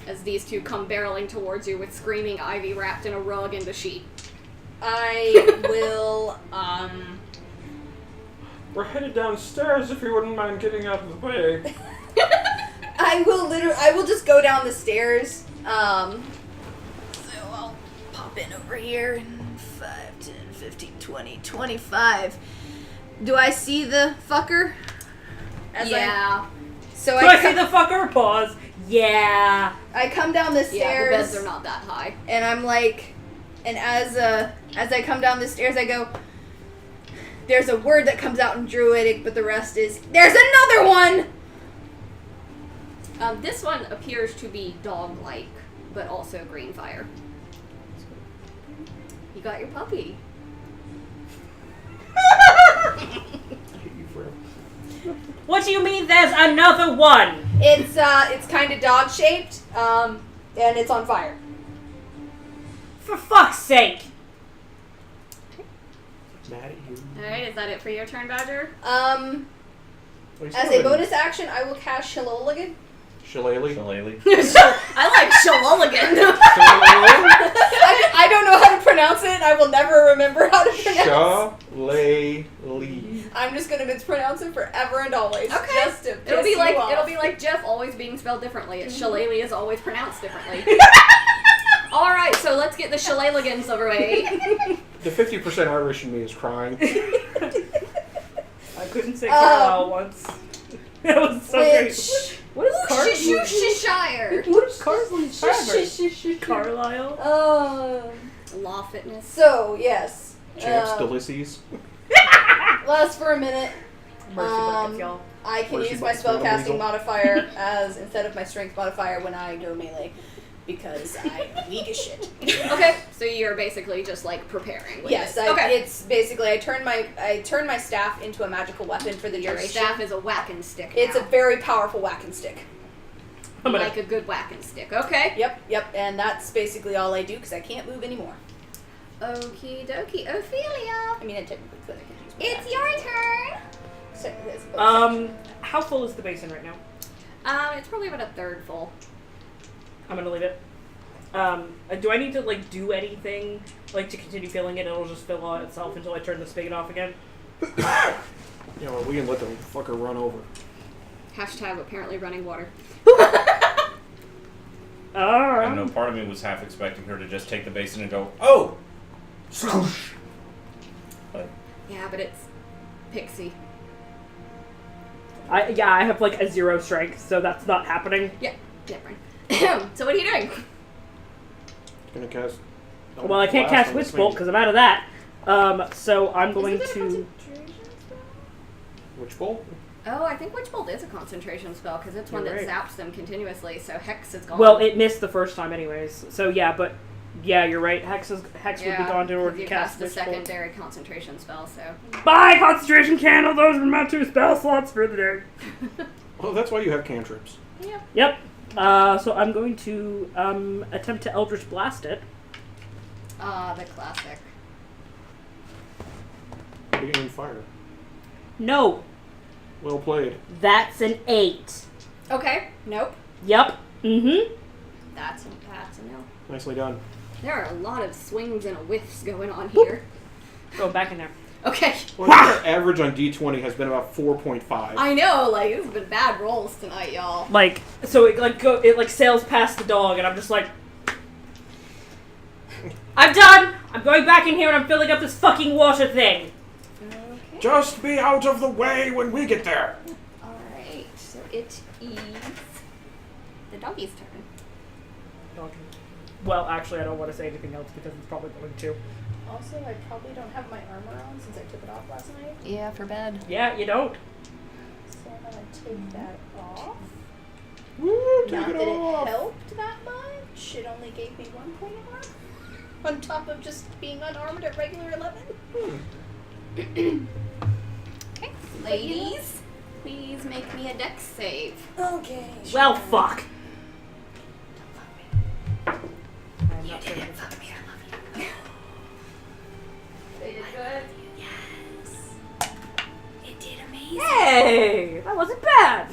As these two come barreling towards you with screaming Ivy wrapped in a rug and a sheet. I will, We're headed downstairs if you wouldn't mind getting out of the way. I will just go down the stairs. So I'll pop in over here. 5, 10, 15, 20, 25. Do I see the fucker? Yeah. So Do I see the fucker? Pause. Yeah. I come down the Yeah, the stairs. beds are not that high. And I'm like, and as I come down the stairs, I go, there's a word that comes out in Druidic, but the rest is, there's another one! This one appears to be dog-like, but also green fire. You got your puppy. I hate you forever. What do you mean there's another one? It's kind of dog-shaped, and it's on fire. For fuck's sake. Mad at you. Alright, is that it for your turn, Badger? Well, you As still a haven't- bonus action, I will cast Shillelagh. Shillelagh. Shillelagh. I like Shalulligan. I don't know how to pronounce it. I will never remember how to pronounce it. Shillelagh. I'm just gonna mispronounce it forever and always. Okay. Just to It'll piss be you like off. Jeff always being spelled differently. It's Shillelagh is always pronounced differently. Alright, so let's get the Shillelaghans away. The 50% Irish in me is crying. I couldn't say Carlisle once. That was so great. What is Worcestershire. What is Carlisle? Law fitness. So yes, Champs Delicious. Lasts for a minute. Mercy buckets, y'all. I can Mercy use my buckets, Madam spellcasting Weasel. modifier as instead of my strength modifier when I go melee. Because I'm weak as shit. Okay, so you're basically just like preparing. With Yes, it. Okay. it's basically I turn my staff into a magical weapon for the Your duration. staff is a whacking stick. It's a now. very powerful whacking stick. I'm gonna- Like a good whacking stick. Okay. Yep, and that's basically all I do because I can't move anymore. Okie dokie, Ophelia. I mean, I technically could. I could use my It's action. your turn. So, it's a bonus action. How full is the basin right now? It's probably about a third full. I'm gonna leave it. Do I need to like do anything like to continue filling it? It'll just fill on itself until I turn the spigot off again. Yeah, well, we can let the fucker run over. Hashtag apparently running water. I don't know, part of me was half expecting her to just take the basin and go, oh! Swoosh! But Yeah, but it's Pixie. I have like a 0 strength, so that's not happening. Yeah, different. So what are you doing? Gonna cast. Well, I can't Blast cast on this Witch Bolt thing. because I'm out of that. So I'm going Isn't it a to. concentration spell? Witch Bolt? Oh, I think Witch Bolt is a concentration spell because it's one You're that right. zaps them continuously. So Hex is gone. Well, it missed the first time, anyways. So yeah, but yeah, you're right. Hex would be gone in order 'cause to you cast the Witch Bolt. secondary concentration spell. So Bye, concentration candle. Those are my 2 spell slots for the day. Well, that's why you have cantrips. yeah. Yep. So I'm going to attempt to Eldritch Blast it. The classic. Beginning fire. No, Well played. that's an 8. Okay. Nope. Yep. Mm-hmm. That's a no. Nicely done. There are a lot of swings and whiffs going on here. Go back in there. Okay. Well, I think our average on D20 has been about 4.5. I know, like, this has been bad rolls tonight, y'all. Like, so it like sails past the dog, and I'm just like, I'm done. I'm going back in here, and I'm filling up this fucking water thing. Okay. Just be out of the way when we get there. Alright, so it is the doggy's turn. Well, actually, I don't want to say anything else because it's probably going to. Also, I probably don't have my armor on since I took it off last night. Yeah, for bed. Yeah, you don't. So I'm gonna take that off. Woo, take Not it that off. it helped that much. It only gave me 1 point of armor. On top of just being unarmored at regular 11. Okay, ladies, please make me a dex save. Okay. Well, fuck. You didn't fuck me, I love you. They did good? Yes. It did amazing. Hey, that wasn't bad.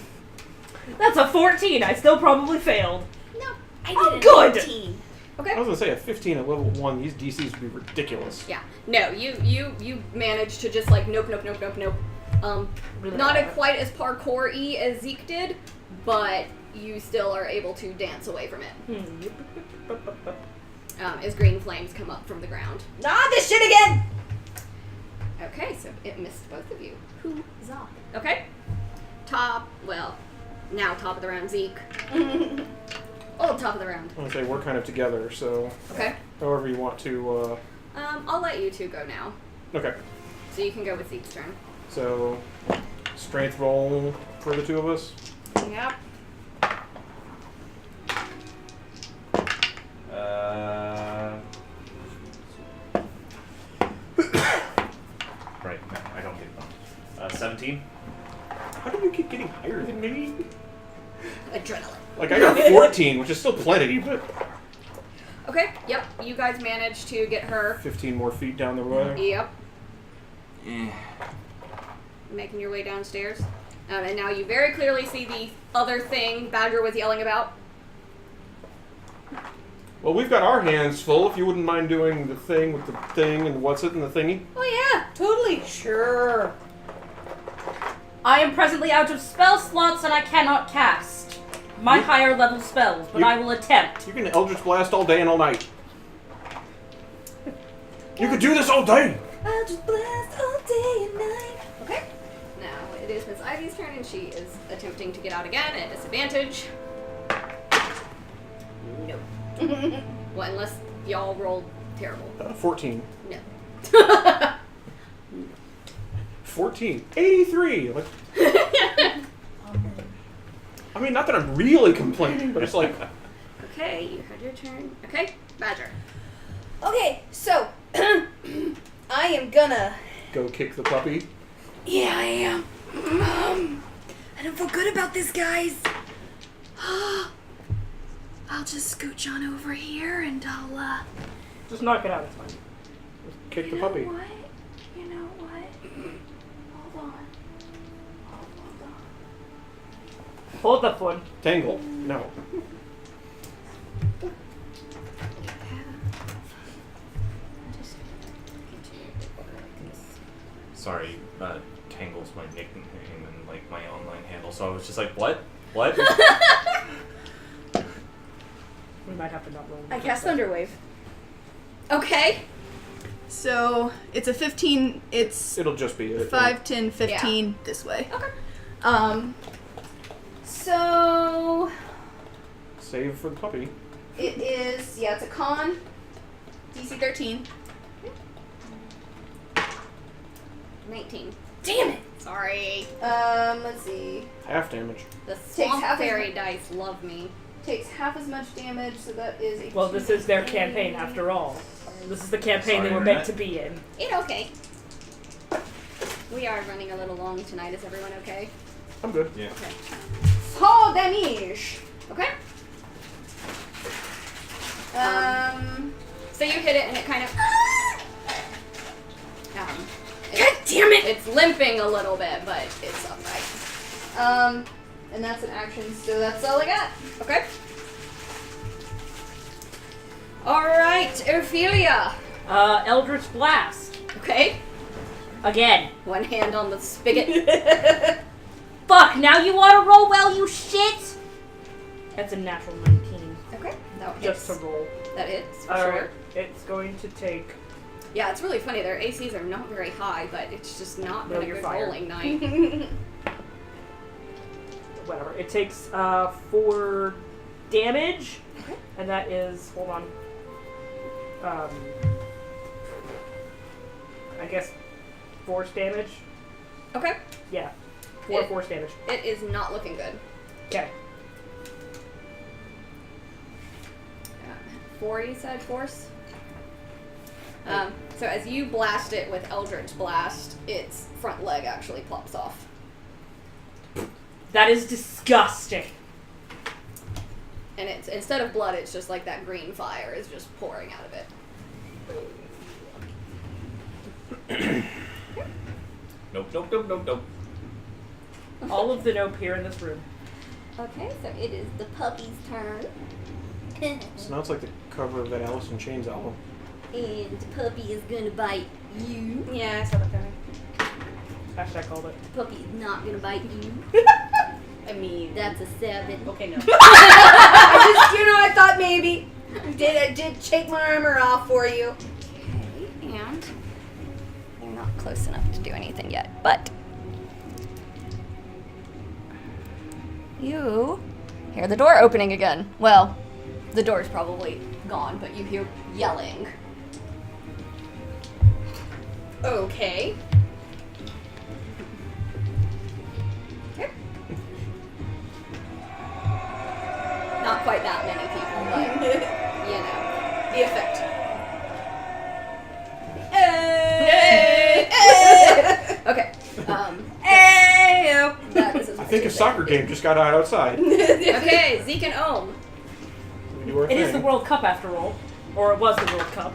That's a 14. I still probably failed. No, I Oh, did good. 18. Okay. I was gonna say, at 15 at level 1, these DCs would be ridiculous. Yeah. No, you managed to just like nope. Not quite as parkour-y as Zeke did, but you still are able to dance away from it. As green flames come up from the ground. Not this shit again! Okay, so it missed both of you. Huzzah. Okay. Now top of the round, Zeke. Old top of the round. I'm gonna say we're kind of together, so Okay. however you want to. I'll let you two go now. Okay, So you can go with Zeke's turn. so strength roll for the two of us. Yep. Right, no, I don't get it. 17? How do you keep getting higher than me? Adrenaline. Like, I got 14, which is still plenty, but Okay, yep. You guys managed to get her. 15 more feet down the way. Yep. Making your way downstairs. And now you very clearly see the other thing Badger was yelling about. Well, we've got our hands full. If you wouldn't mind doing the thing with the thing and what's it and the thingy. Oh yeah, totally. Sure. I am presently out of spell slots and I cannot cast my higher level spells, but You- I will attempt. You can Eldritch Blast all day and all night. You could do this all day! I'll just blast all day and night. Okay. Now it is Miss Ivy's turn, and she is attempting to get out again at disadvantage. No. Well, unless y'all rolled terrible. 14. No. 14. 83. Like, I mean, not that I'm really complaining, but it's like, Okay, you had your turn. Okay, Badger. Okay, so I am gonna. go kick the puppy. Yeah, I am. I don't feel good about this, guys. I'll just scooch on over here and I'll, Just knock it out, it's fine. Just kick the You know puppy. what? You know what? Hold on. Hold the phone. Tangle. No. Sorry, Tangle's my nickname and like my online handle, so I was just like, what? What? We might have to not roll. I cast Thunderwave. Okay. So it's a 15. It's It'll just be it. 5, 10, 15 this way. Okay. So Save for the puppy. it is, yeah, it's a con. DC 13. 19. Damn it! Sorry. Let's see. Half damage. The Takes swamp half as fairy much- dice love me. Takes half as much damage, so that is a. Well, this is their campaign after all. This is the campaign they Sorry, were meant Matt. to be in. It's okay. We are running a little long tonight. Is everyone okay? I'm good. Yeah. Okay. 4 damage. Okay. So you hit it and it kind of. God damn it! It's limping a little bit, but it's upright. And that's an action, so that's all I got. Okay. All right, Ophelia. Eldritch Blast. Okay. Again. One hand on the spigot. Fuck, now you want to roll well, you shit! That's a natural 19. Okay. That Just hits. to roll. That hits for Alright, sure. it's going to take... Yeah, it's really funny. Their ACs are not very high, but it's just not No, been a you're good fired. rolling night. Whatever. It takes 4 damage. Okay. And that is... Hold on. I guess force damage? Okay. Yeah. 4 It- force damage. It is not looking good. Okay. 4, you said, force? So as you blast it with Eldritch Blast, its front leg actually plops off. That is disgusting. And it's instead of blood, it's just like that green fire is just pouring out of it. Nope. All of the nope here in this room. Okay, so it is the puppy's turn. So now it's like the cover of that Alice in Chains album. And the puppy is gonna bite you. Yeah, I saw that coming. Hashtag called it. The puppy is not gonna bite you. I mean, That's a 7. okay, no. I thought maybe. I did shake my armor off for you. Okay, and you're not close enough to do anything yet, but you hear the door opening again. Well, the door's probably gone, but you hear yelling. Okay. Here. Not quite that many people, but you know. The effect. Okay. That is as I much think a as soccer game just got out outside. Okay, Zeke and Ohm. We do our It is the thing. World Cup after all. Or it was the World Cup.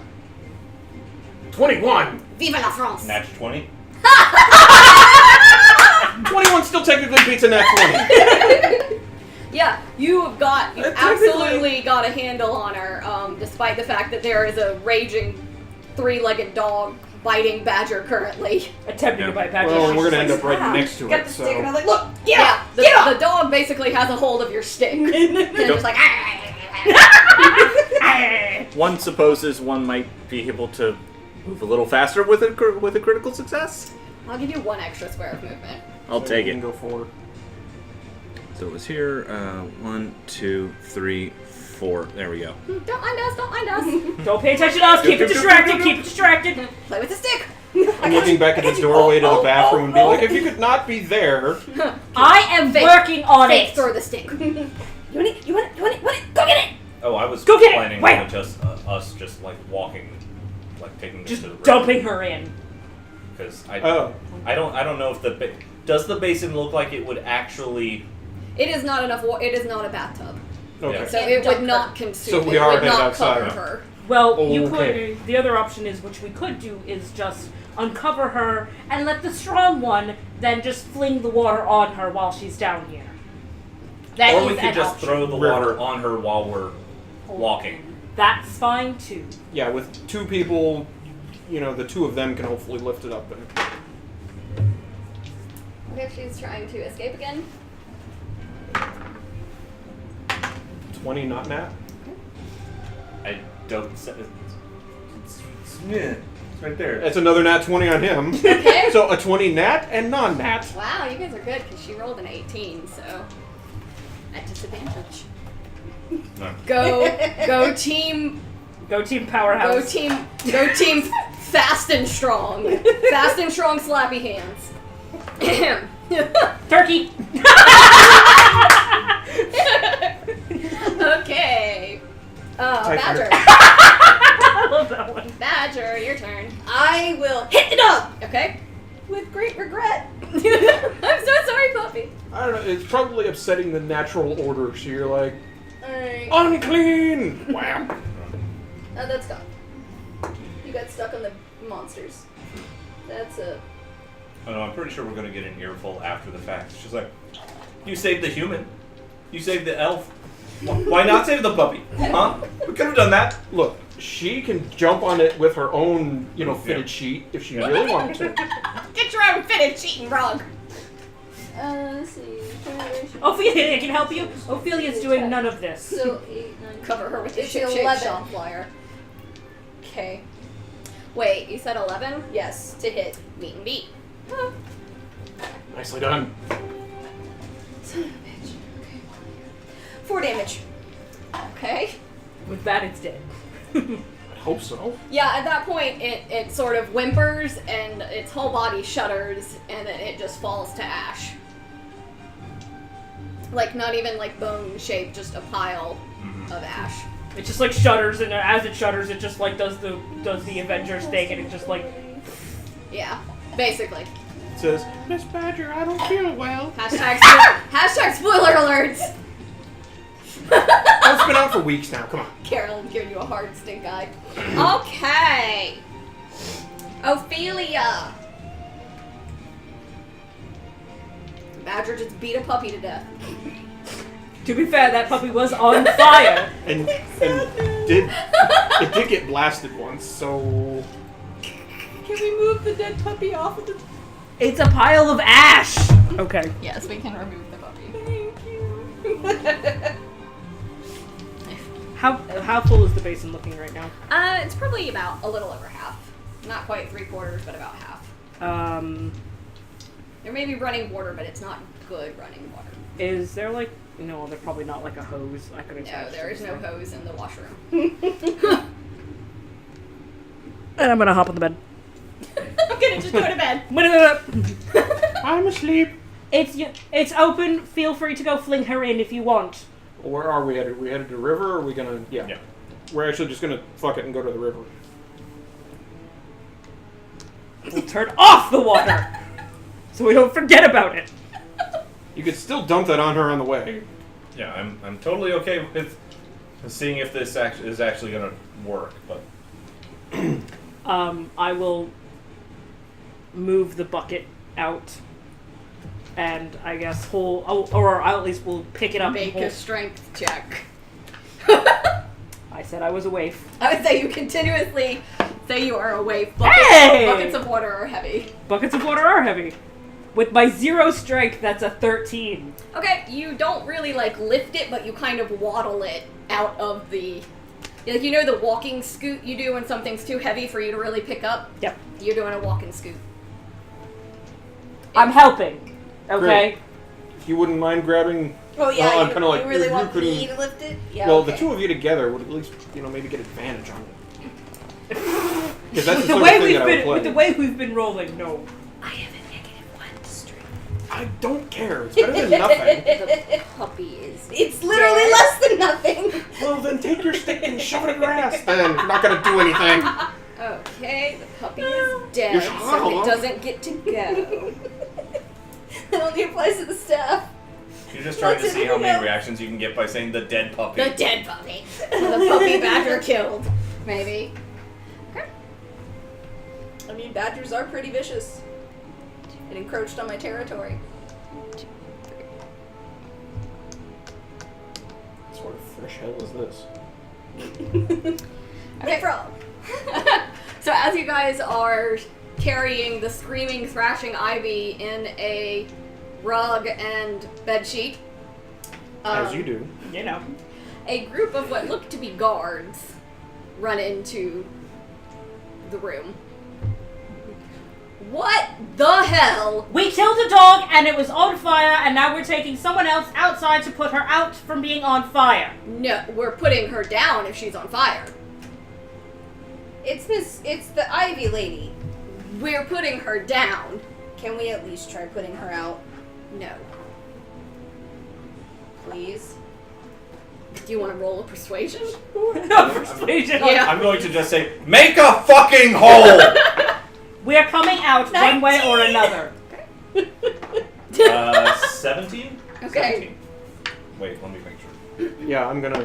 21! Vive la France! Natch 20. 21 still technically beats a nat 20. Yeah, you Technically- absolutely got a handle on her, despite the fact that there is a raging 3-legged dog biting Badger currently. Attempting to bite Patrick. Well, She's we're gonna just end up like, right next to Got it, the stick, and I so. was like, look, Yeah, the dog basically has a hold of your stick. and just like, One supposes one might be able to move a little faster with a critical success. I'll give you 1 extra square of movement. I'll So take we it. can go for. So it was here. 1, 2, 3, 4. There we go. Don't mind us, don't mind us. Don't pay attention to us. Keep it distracted. Keep it distracted. Play with the stick. I'm looking back at the doorway to the bathroom and be like, if you could not be there. I am working on Fake it. throw the stink. You want it? Go get it! Oh, I was Go get it! planning Wait! on just us just like walking, like taking this Just to the river. dumping her in. Because I don't know if does the basin look like it would actually. It is not enough. It is not a bathtub, Okay. Yeah. so Can't it dump would not consume. So we it are would headed not outside. cover her. Well, you Okay. could. The other option is, which we could do, is just uncover her and let the strong one then just fling the water on her while she's down here. That Or is we could an just option. throw the River. water on her while we're walking. That's fine too. Yeah, with 2 people, the 2 of them can hopefully lift it up. And Okay, she's trying to escape again. 20, not nat. I don't. It's right there. That's another nat 20 on him. Okay. So a 20 nat and non-nat. Wow, you guys are good because she rolled an 18, so at disadvantage. No. Go team, Go team powerhouse. go team, fast and strong, slappy hands. Turkey. Okay. Badger. I love that one. Badger, your turn. I will hit it up Okay. with great regret. I'm so sorry, puppy. I don't know, it's probably upsetting the natural order, so you're like, Alright. unclean! Wham! That's gone. You got stuck on the monsters. That's a. Oh no, I'm pretty sure we're gonna get an earful after the fact. She's like, "You saved the human. You saved the elf. Why not save the puppy? Huh? We could have done that." Look, she can jump on it with her own, fitted sheet if she really wanted to. Get your own fitted cheating rug. Let's see. Ophelia can help you. Ophelia's doing none of this. So 8, 9, Cover her with the It's shit 11. shop flyer. Okay. Wait, you said 11? Yes, to hit. Meet and beat. Nicely done. Son of a bitch. Okay. 4 damage. Okay. With that, it's dead. I hope so. Yeah, at that point, it sort of whimpers and its whole body shudders, and then it just falls to ash. Like, not even like bone shaped, just a pile of ash. It just like shudders, and as it shudders, it just like does the Avengers thing, and it just like Yeah, basically. It says, Miss Badger, I don't feel well. Hashtag spoiler alerts! It's been out for weeks now, come on. Carol giving you a hard stink eye. Okay. Ophelia. Badger just beat a puppy to death. to be fair, that puppy was on fire. And it did get blasted once, so Can we move the dead puppy off of the. It's a pile of ash. Okay. Yes, we can remove the puppy. Thank you. How full is the basin looking right now? It's probably about a little over half. Not quite 3/4, but about half. There may be running water, but it's not good running water. Is there like no? There's probably not like a hose I could No, attach. there to is this no thing. hose in the washroom. And I'm gonna hop on the bed. I'm gonna just go to bed. I'm asleep. It's open. Feel free to go fling her in if you want. Where are we headed? Are we headed to the river or are we gonna Yeah. We're actually just gonna fuck it and go to the river. We'll turn off the water so we don't forget about it. You could still dump that on her on the way. Yeah, I'm totally okay with seeing if this is actually gonna work, but I will move the bucket out, and I guess or I at least will pick it up. Make and a hold. strength check. I said I was a waif. I would say you continuously say you are a waif. Hey! Buckets of water are heavy. Buckets of water are heavy. With my 0 strength, that's a 13. Okay, you don't really like lift it, but you kind of waddle it out of the. Like, you know the walking scoot you do when something's too heavy for you to really pick up? Yep. You're doing a walking scoot. I'm helping. Okay. Great. If you wouldn't mind grabbing. Oh yeah, Well, I'm you, kinda like, you really you want couldn't- me to lift it? Yeah. Well, okay. the two of you together would at least, maybe get advantage on it. Because that's With the the sort of way thing that I would play. with the way we've been rolling, no. I have a -1 streak. I don't care. It's better than nothing. The puppy is. It's literally dead. less than nothing. Well, then take your stick and shove it in your ass. Then you're not gonna do anything. Okay, the puppy is dead, You're so hollow. it doesn't get to go. It only applies to the staff. You're just trying to What's see in how the many milk? reactions you can get by saying the dead puppy. The dead puppy. The puppy badger killed. Maybe. I mean, badgers are pretty vicious. It encroached on my territory. What sort of fresh hell is this? Okay. So as you guys are carrying the screaming, thrashing Ivy in a rug and bedsheet, As you do. You know. a group of what look to be guards run into the room. What the hell? We killed a dog and it was on fire, and now we're taking someone else outside to put her out from being on fire. No, we're putting her down if she's on fire. It's the Ivy lady. We're putting her down. Can we at least try putting her out, No. please? Do you want to roll a persuasion? No persuasion. Yeah. I'm going to just say, make a fucking hole! We are coming out one way or another. 17? Okay. 17. Wait, let me make sure. Yeah, I'm gonna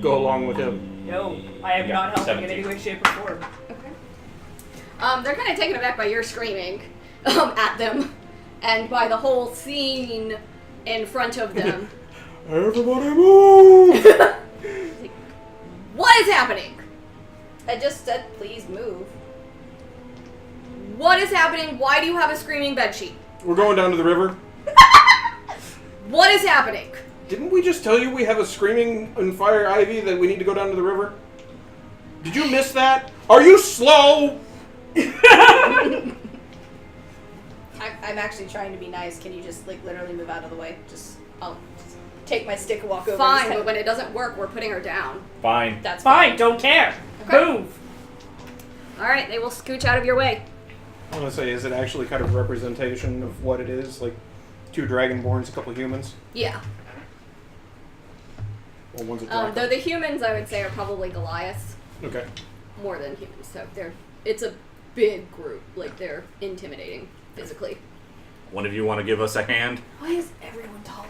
go along with him. No, I am not helping in any way, shape, or form. Okay. They're kind of taken aback by your screaming at them, and by the whole scene in front of them. Everybody move! What is happening? I just said, please move. What is happening? Why do you have a screaming bedsheet? We're going down to the river. What is happening? Didn't we just tell you we have a screaming and fire Ivy that we need to go down to the river? Did you miss that? Are you slow? I'm actually trying to be nice. Can you just, like, literally move out of the way? I'll take my stick and walk over. Fine, and just but when it doesn't work, we're putting her down. Fine. That's Fine, don't care. Okay. Move. Alright, they will scooch out of your way. I want to say, is it actually kind of a representation of what it is? Like, 2 dragonborns, a couple humans? Yeah. Well, one's a dragon. Though the humans, I would say, are probably Goliaths Okay. more than humans. So it's a big group. Like, they're intimidating physically. One of you want to give us a hand? Why is everyone taller?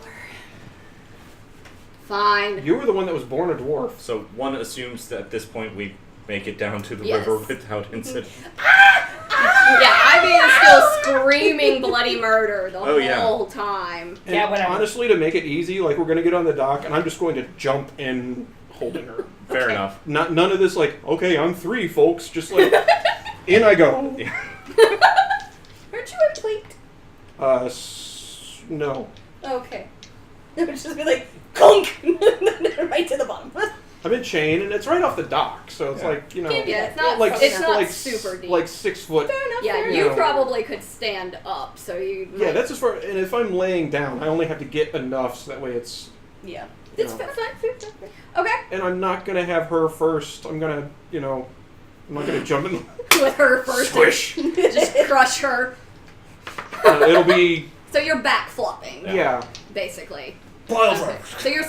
Fine. You were the one that was born a dwarf. So one assumes that at this point we make it down to the Yes. river without incident. Yeah, Ivy is still screaming bloody murder the Oh, yeah. whole time. And Yeah, whatever. honestly, to make it easy, like, we're going to get on the dock, and I'm just going to jump in holding her. Fair Okay. enough. None of this, like, okay, I'm 3, folks. Just, like, in I go. Aren't you a plate? No. Okay. It would just be like, clunk! Right to the bottom. I'm in chain, and it's right off the dock, so it's Yeah. like, you know, Yeah, it's not, like, it's not like, super deep. like 6 foot. Fair enough. yeah, fair you Yeah. probably could stand up, so you. Yeah, that's as far. And if I'm laying down, I only have to get enough, so that way it's. Yeah. You It's know. fair. Okay. And I'm not gonna have her first. I'm gonna, I'm not gonna jump in. With her first. Squish. Just crush her. It'll be. So you're back flopping, Yeah. basically. Pile Okay. drive. So you're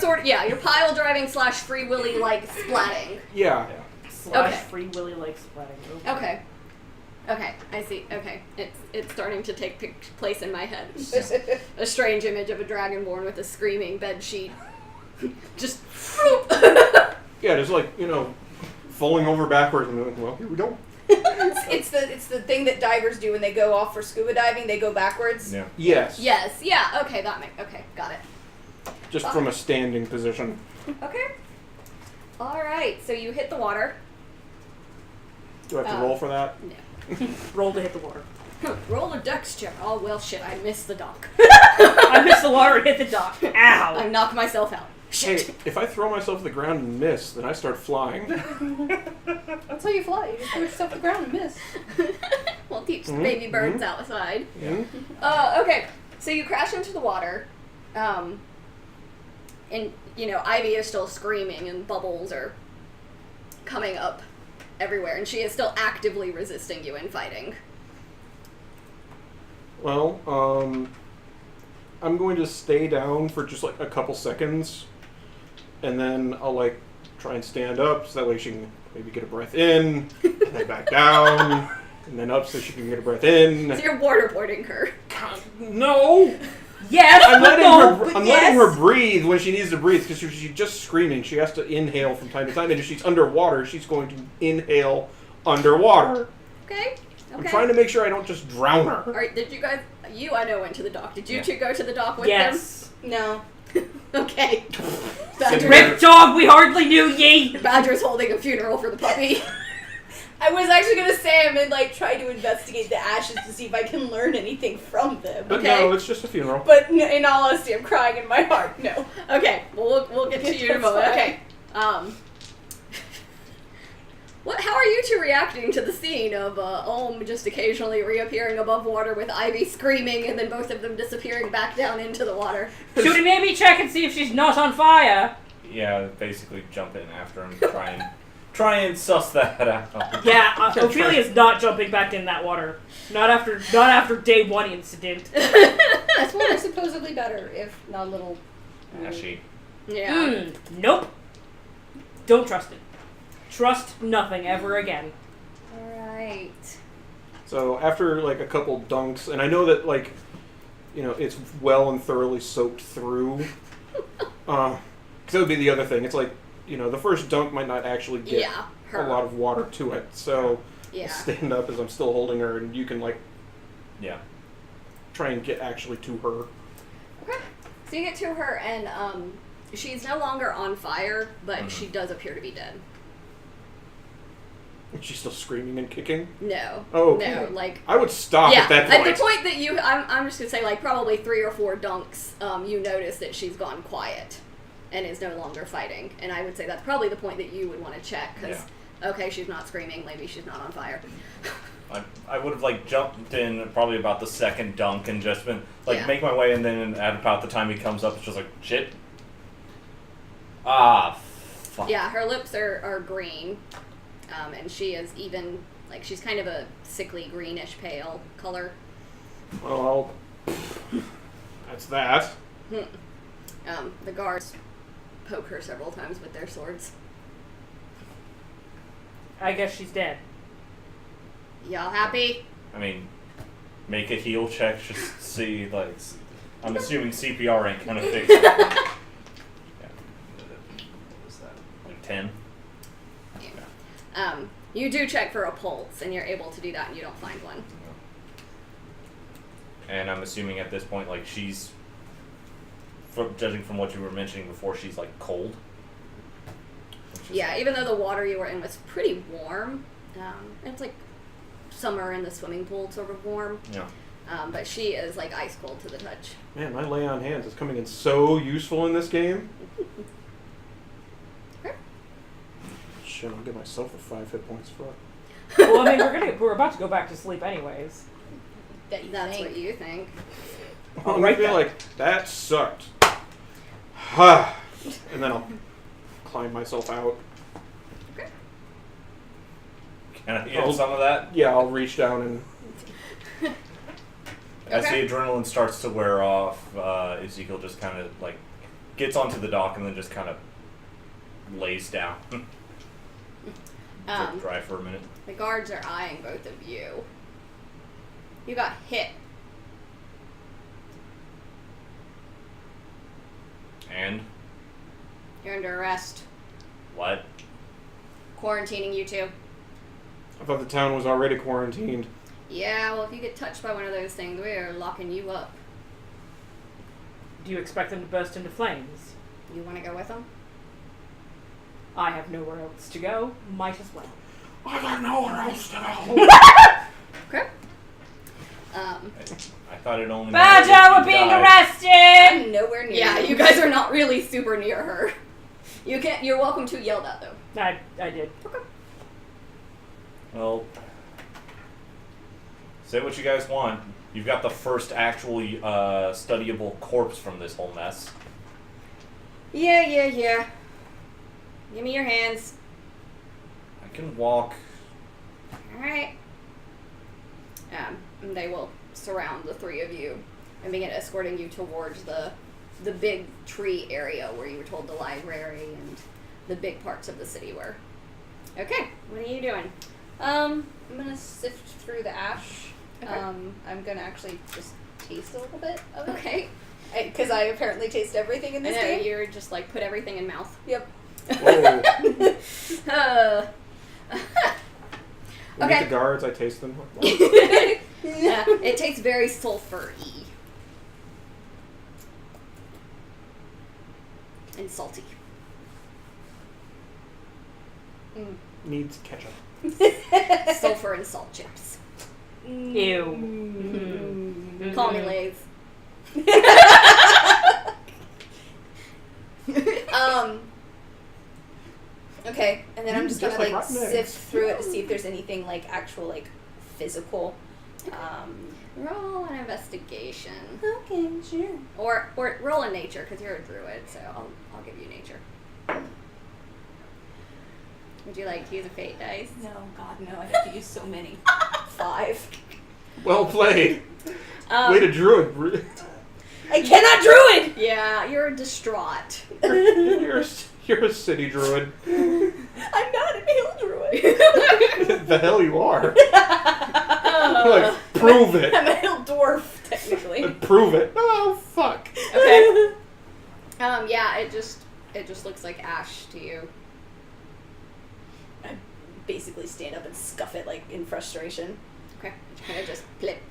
you're pile driving / free willy like splatting. Yeah. Slash Okay. Free Willy like spreading. Okay. Okay, I see. Okay, it's starting to take place in my head. It's just a strange image of a dragonborn with a screaming bed sheet. Just. Yeah, just like falling over backwards, and like, well, here we go. It's the thing that divers do when they go off for scuba diving. They go backwards. Yeah. Yes. Yes. Yeah. Okay. Okay. Got it. Just from a standing position. Okay. All right. So you hit the water. Do I have to roll for that? Roll to hit the water. Roll a dex check. Oh well, shit. I missed the dock. I missed the water and hit the dock. I Ow. knocked myself out. Shit. Hey, if I throw myself to the ground and miss, then I start flying. That's how you fly. You just throw yourself to the ground and miss. We'll teach Mhm, baby birds mhm. outside. Yeah. Okay. So you crash into the water. And Ivy is still screaming, and bubbles are coming up everywhere, and she is still actively resisting you in fighting. Well, I'm going to stay down for just like a couple seconds, and then I'll like try and stand up so that way she can maybe get a breath in, and then back down, and then up so she can get a breath in. So you're waterboarding her. God, no! Yes, I'm letting no, I'm yes. letting her breathe when she needs to breathe because she's just screaming. She has to inhale from time to time, and if she's underwater, she's going to inhale underwater. Okay. I'm trying to make sure I don't just drown her. Alright, did you guys... You, I know, went to the dock. Did you Yeah. two go to the dock with Yes. No. them? Okay. Sitting Badger, there- Rip dog, we hardly knew ye! Badger's holding a funeral for the puppy. I was actually gonna say I'm gonna like try to investigate the ashes to see if I can learn anything from them. But Okay. no, it's just a funeral. But in all honesty, I'm crying in my heart. No. Okay, well, we'll get to you in a That's moment. fine. Okay. How are you two reacting to the scene of Olm just occasionally reappearing above water with Ivy screaming and then both of them disappearing back down into the water? Should we maybe check and see if she's not on fire? Yeah, basically jump in after him, try and suss that out. Yeah, Ophelia's not jumping back in that water. Not after day one incident. This one is supposedly better, if not a little. Ashy. Yeah. Nope. Don't trust it. Trust nothing ever again. Alright. So after like a couple dunks, and I know that like, you know, it's well and thoroughly soaked through. Because that would be the other thing. It's like, you know, the first dunk might not actually get Yeah. a lot of water to it. So Yeah. I'll stand up as I'm still holding her, and you can like Yeah. try and get actually to her. Okay. So you get to her, and she's no longer on fire, but she does appear to be dead. And she's still screaming and kicking. No. Oh, No, okay. like... I would stop yeah, at that point. at the point that you... I'm just going to say, like, probably 3 or 4 dunks, you notice that she's gone quiet and is no longer fighting. And I would say that's probably the point that you would want to check, because, okay, she's not screaming, maybe she's not on fire. I would have like jumped in probably about the second dunk and just been like Yeah. make my way, and then at about the time he comes up, it's just like shit. Ah, fuck. Yeah, her lips are green, and she is even, like, she's kind of a sickly greenish pale color. Well, that's that. The guards poke her several times with their swords. I guess she's dead. Y'all happy? I mean, make a heal check just to see like. I'm assuming CPR ain't gonna fix it. Yeah. What was that? Like 10. You do check for a pulse, and you're able to do that, and you don't find one. And I'm assuming at this point, like, she's, judging from what you were mentioning before, she's, like, cold. Which is, Yeah, even though the water you were in was pretty warm, it's like summer in the swimming pool sort of warm, Yeah. but she is, like, ice cold to the touch. Man, my lay on hands is coming in so useful in this game. Okay. Shit, I'll give myself a 5 hit points for it. Well, I mean, we're about to go back to sleep anyways. That's what you think. I'm right gonna be then. like, that sucked. And then I'll climb myself out. Can I get some of that? Yeah, I'll reach down and As Okay. the adrenaline starts to wear off, Ezekiel just kind of, like, gets onto the dock and then just kind of lays down. Drip dry for a minute. The guards are eyeing both of you. You got hit. And? You're under arrest. What? Quarantining you two. I thought the town was already quarantined. Yeah, well, if you get touched by one of those things, we are locking you up. Do you expect them to burst into flames? You want to go with them? I have nowhere else to go. Might as well. I got nowhere else to go. Okay. I thought it only Badger, mattered we're if you being died. arrested! I'm nowhere near. Yeah, you guys are not really super near her. You're welcome to yell that, though. I did. Well, say what you guys want. You've got the first actually studyable corpse from this whole mess. Yeah. Give me your hands. I can walk Alright. And they will surround the three of you and begin escorting you towards the big tree area where you were told the library and the big parts of the city were. Okay, what are you doing? I'm gonna sift through the ash. Okay. I'm gonna actually just taste a little bit of it. Okay. Because I apparently taste everything in I this know, game. you're just like put everything in mouth. Yep. Whoa. We Okay. meet the guards, I taste them. It tastes very sulfur-y. And salty. Needs ketchup. Sulfur and salt chips. Ew. Call me Lay's. Okay, and then I'm just gonna Just like like rotten sift eggs. through it to see if there's anything like actual like physical. Roll an investigation. Okay, sure. Or roll a nature, because you're a druid, so I'll give you nature. Would you like to use a fate dice? No, God, no. I have to use so many. 5. Well played. Way to druid. I cannot druid. Yeah, you're distraught. You're a city druid. I'm not a hill druid. The hell you are. Like, prove it. I'm a hill dwarf, technically. Prove it. Oh, fuck. Okay. Yeah, it just looks like ash to you. I basically stand up and scuff it like in frustration. Okay. Kind of just flip.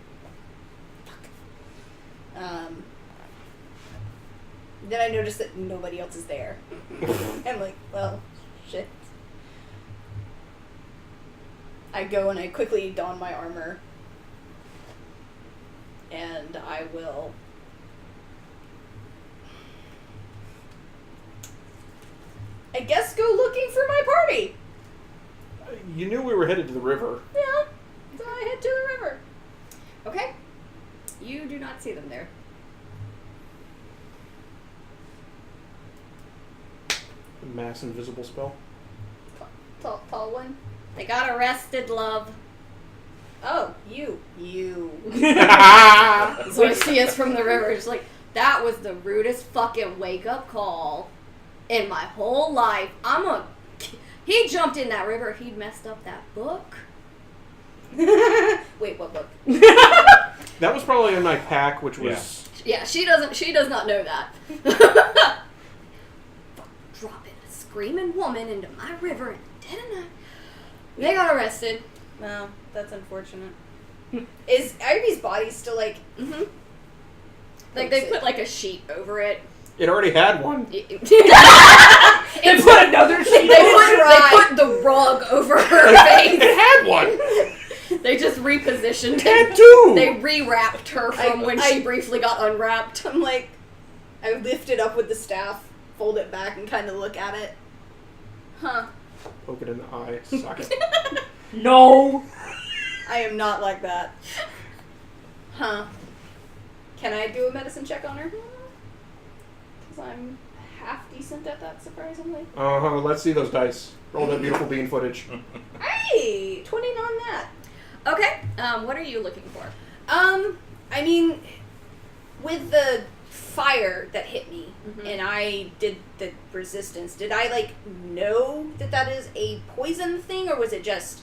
Then I notice that nobody else is there. I'm like, well, shit. I go and I quickly don my armor. And I will... I guess go looking for my party! You knew we were headed to the river. Yeah, so I head to the river. Okay. You do not see them there. Mass invisible spell. Tall one. They got arrested, love. Oh, you. So I see us from the river. It's like, that was the rudest fucking wake-up call in my whole life. He jumped in that river if he'd messed up that book. Wait, what book? That was probably in my pack, which was... Yeah, she does not know that. Dropping a screaming woman into my river in the dead of night. They got arrested. No, that's unfortunate. Is Ivy's body still like... Mm-hmm. Like, they put like a sheet over it. It already had one. They put another sheet They over put the rug over her It face. had one. They just repositioned It had it. two. They rewrapped her from when she briefly got unwrapped. I'm like... I lift it up with the staff, fold it back, and kind of look at it. Huh. Poke it in the eye socket. No. I am not like that. Huh. Can I do a medicine check on her? Because I'm half decent at that, surprisingly. Let's see those dice. Roll that beautiful bean footage. Hey! 20 on that. Okay. What are you looking for? I mean, with the fire that hit me, and I did the resistance, did I, like, know that that is a poison thing, or was it just,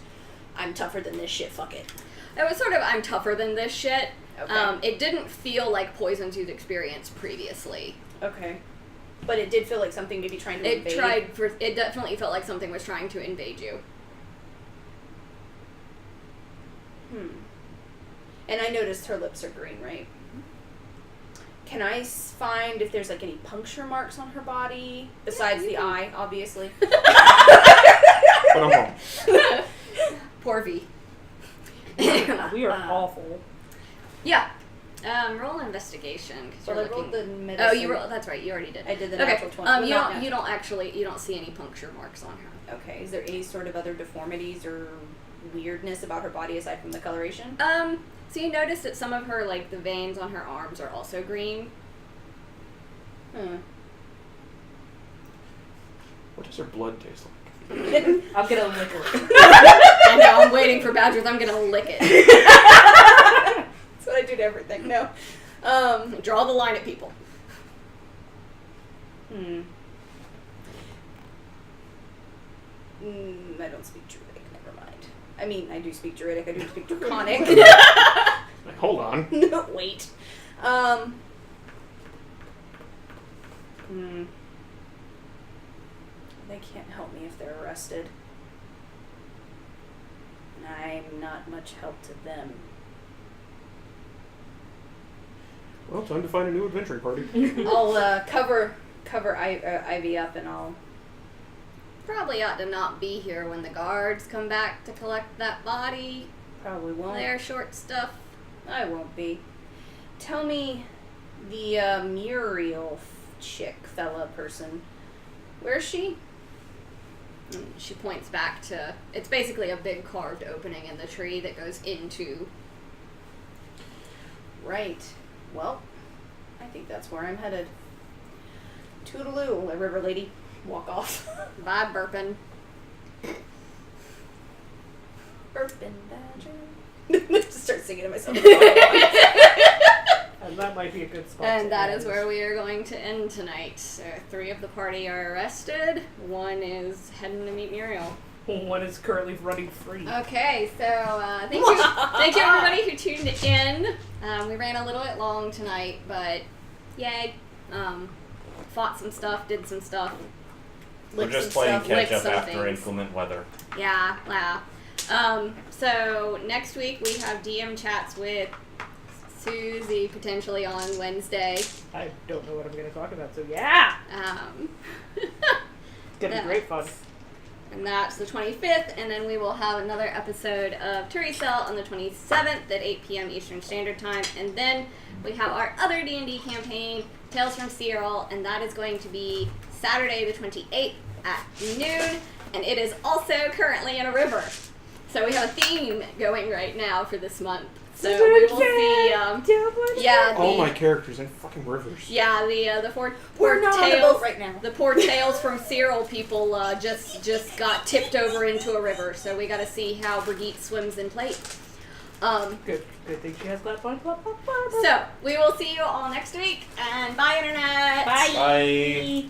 I'm tougher than this shit, fuck it? It was sort of, I'm tougher than this shit. Okay. It didn't feel like poisons you'd experienced previously. Okay. But it did feel like something maybe trying to invade. It definitely felt like something was trying to invade you. And I noticed her lips are green, right? Can I find if there's like any puncture marks on her body besides the eye, obviously? But I'm home. Poor V. We are awful. Yeah. Roll an investigation because Well, you're I rolled looking. the medicine. Oh, you rolled. That's right. You already did. I did the Okay. natural 20. You don't see any puncture marks on her. Okay. Is there any sort of other deformities or weirdness about her body aside from the coloration? So you notice that some of her, like, the veins on her arms are also green. What does her blood taste like? I'll get a liquor. I know, I'm waiting for badgers. I'm gonna lick it. That's what I do to everything. No. Draw the line at people. I don't speak Druidic. Never mind. I mean, I do speak Druidic. I do speak Draconic. Like, hold on. No, wait. They can't help me if they're arrested. And I'm not much help to them. Well, time to find a new adventuring party. I'll cover Ivy up, and I'll. Probably ought to not be here when the guards come back to collect that body. Probably won't. They're short stuff. I won't be. Tell me, the Muriel chick fella person. Where's she? And she points back to, it's basically a big carved opening in the tree that goes into. Right. Well, I think that's where I'm headed. Toodaloo, a river lady. Walk off. Bye, Burpin. Burpin' badger. Just start singing to myself. And that might be a good spot. And to that end. is where we are going to end tonight. So 3 of the party are arrested. 1 is heading to meet Muriel. One is currently running free. Okay, so thank you everybody who tuned in. We ran a little bit long tonight, but yay. Fought some stuff, did some stuff. We're licked just some playing stuff, catch licked up some after things. inclement weather. Yeah. So next week we have DM chats with Susie potentially on Wednesday. I don't know what I'm going to talk about, so yeah! It's going to be great fun. And that's the 25th, and then we will have another episode of Tueriesal on the 27th at 8 p.m. Eastern Standard Time, and then we have our other D&D campaign, Tales from Tueriesal, and that is going to be Saturday the 28th at noon, and it is also currently in a river. So we have a theme going right now for this month. So we will see, All my characters in fucking rivers. the four We're not on a tales boat right now. The poor Tales from Cyril people just got tipped over into a river, so we got to see how Brigitte swims in plate. Good thing she has that fun. So we will see you all next week, and bye, internet. Bye. Bye.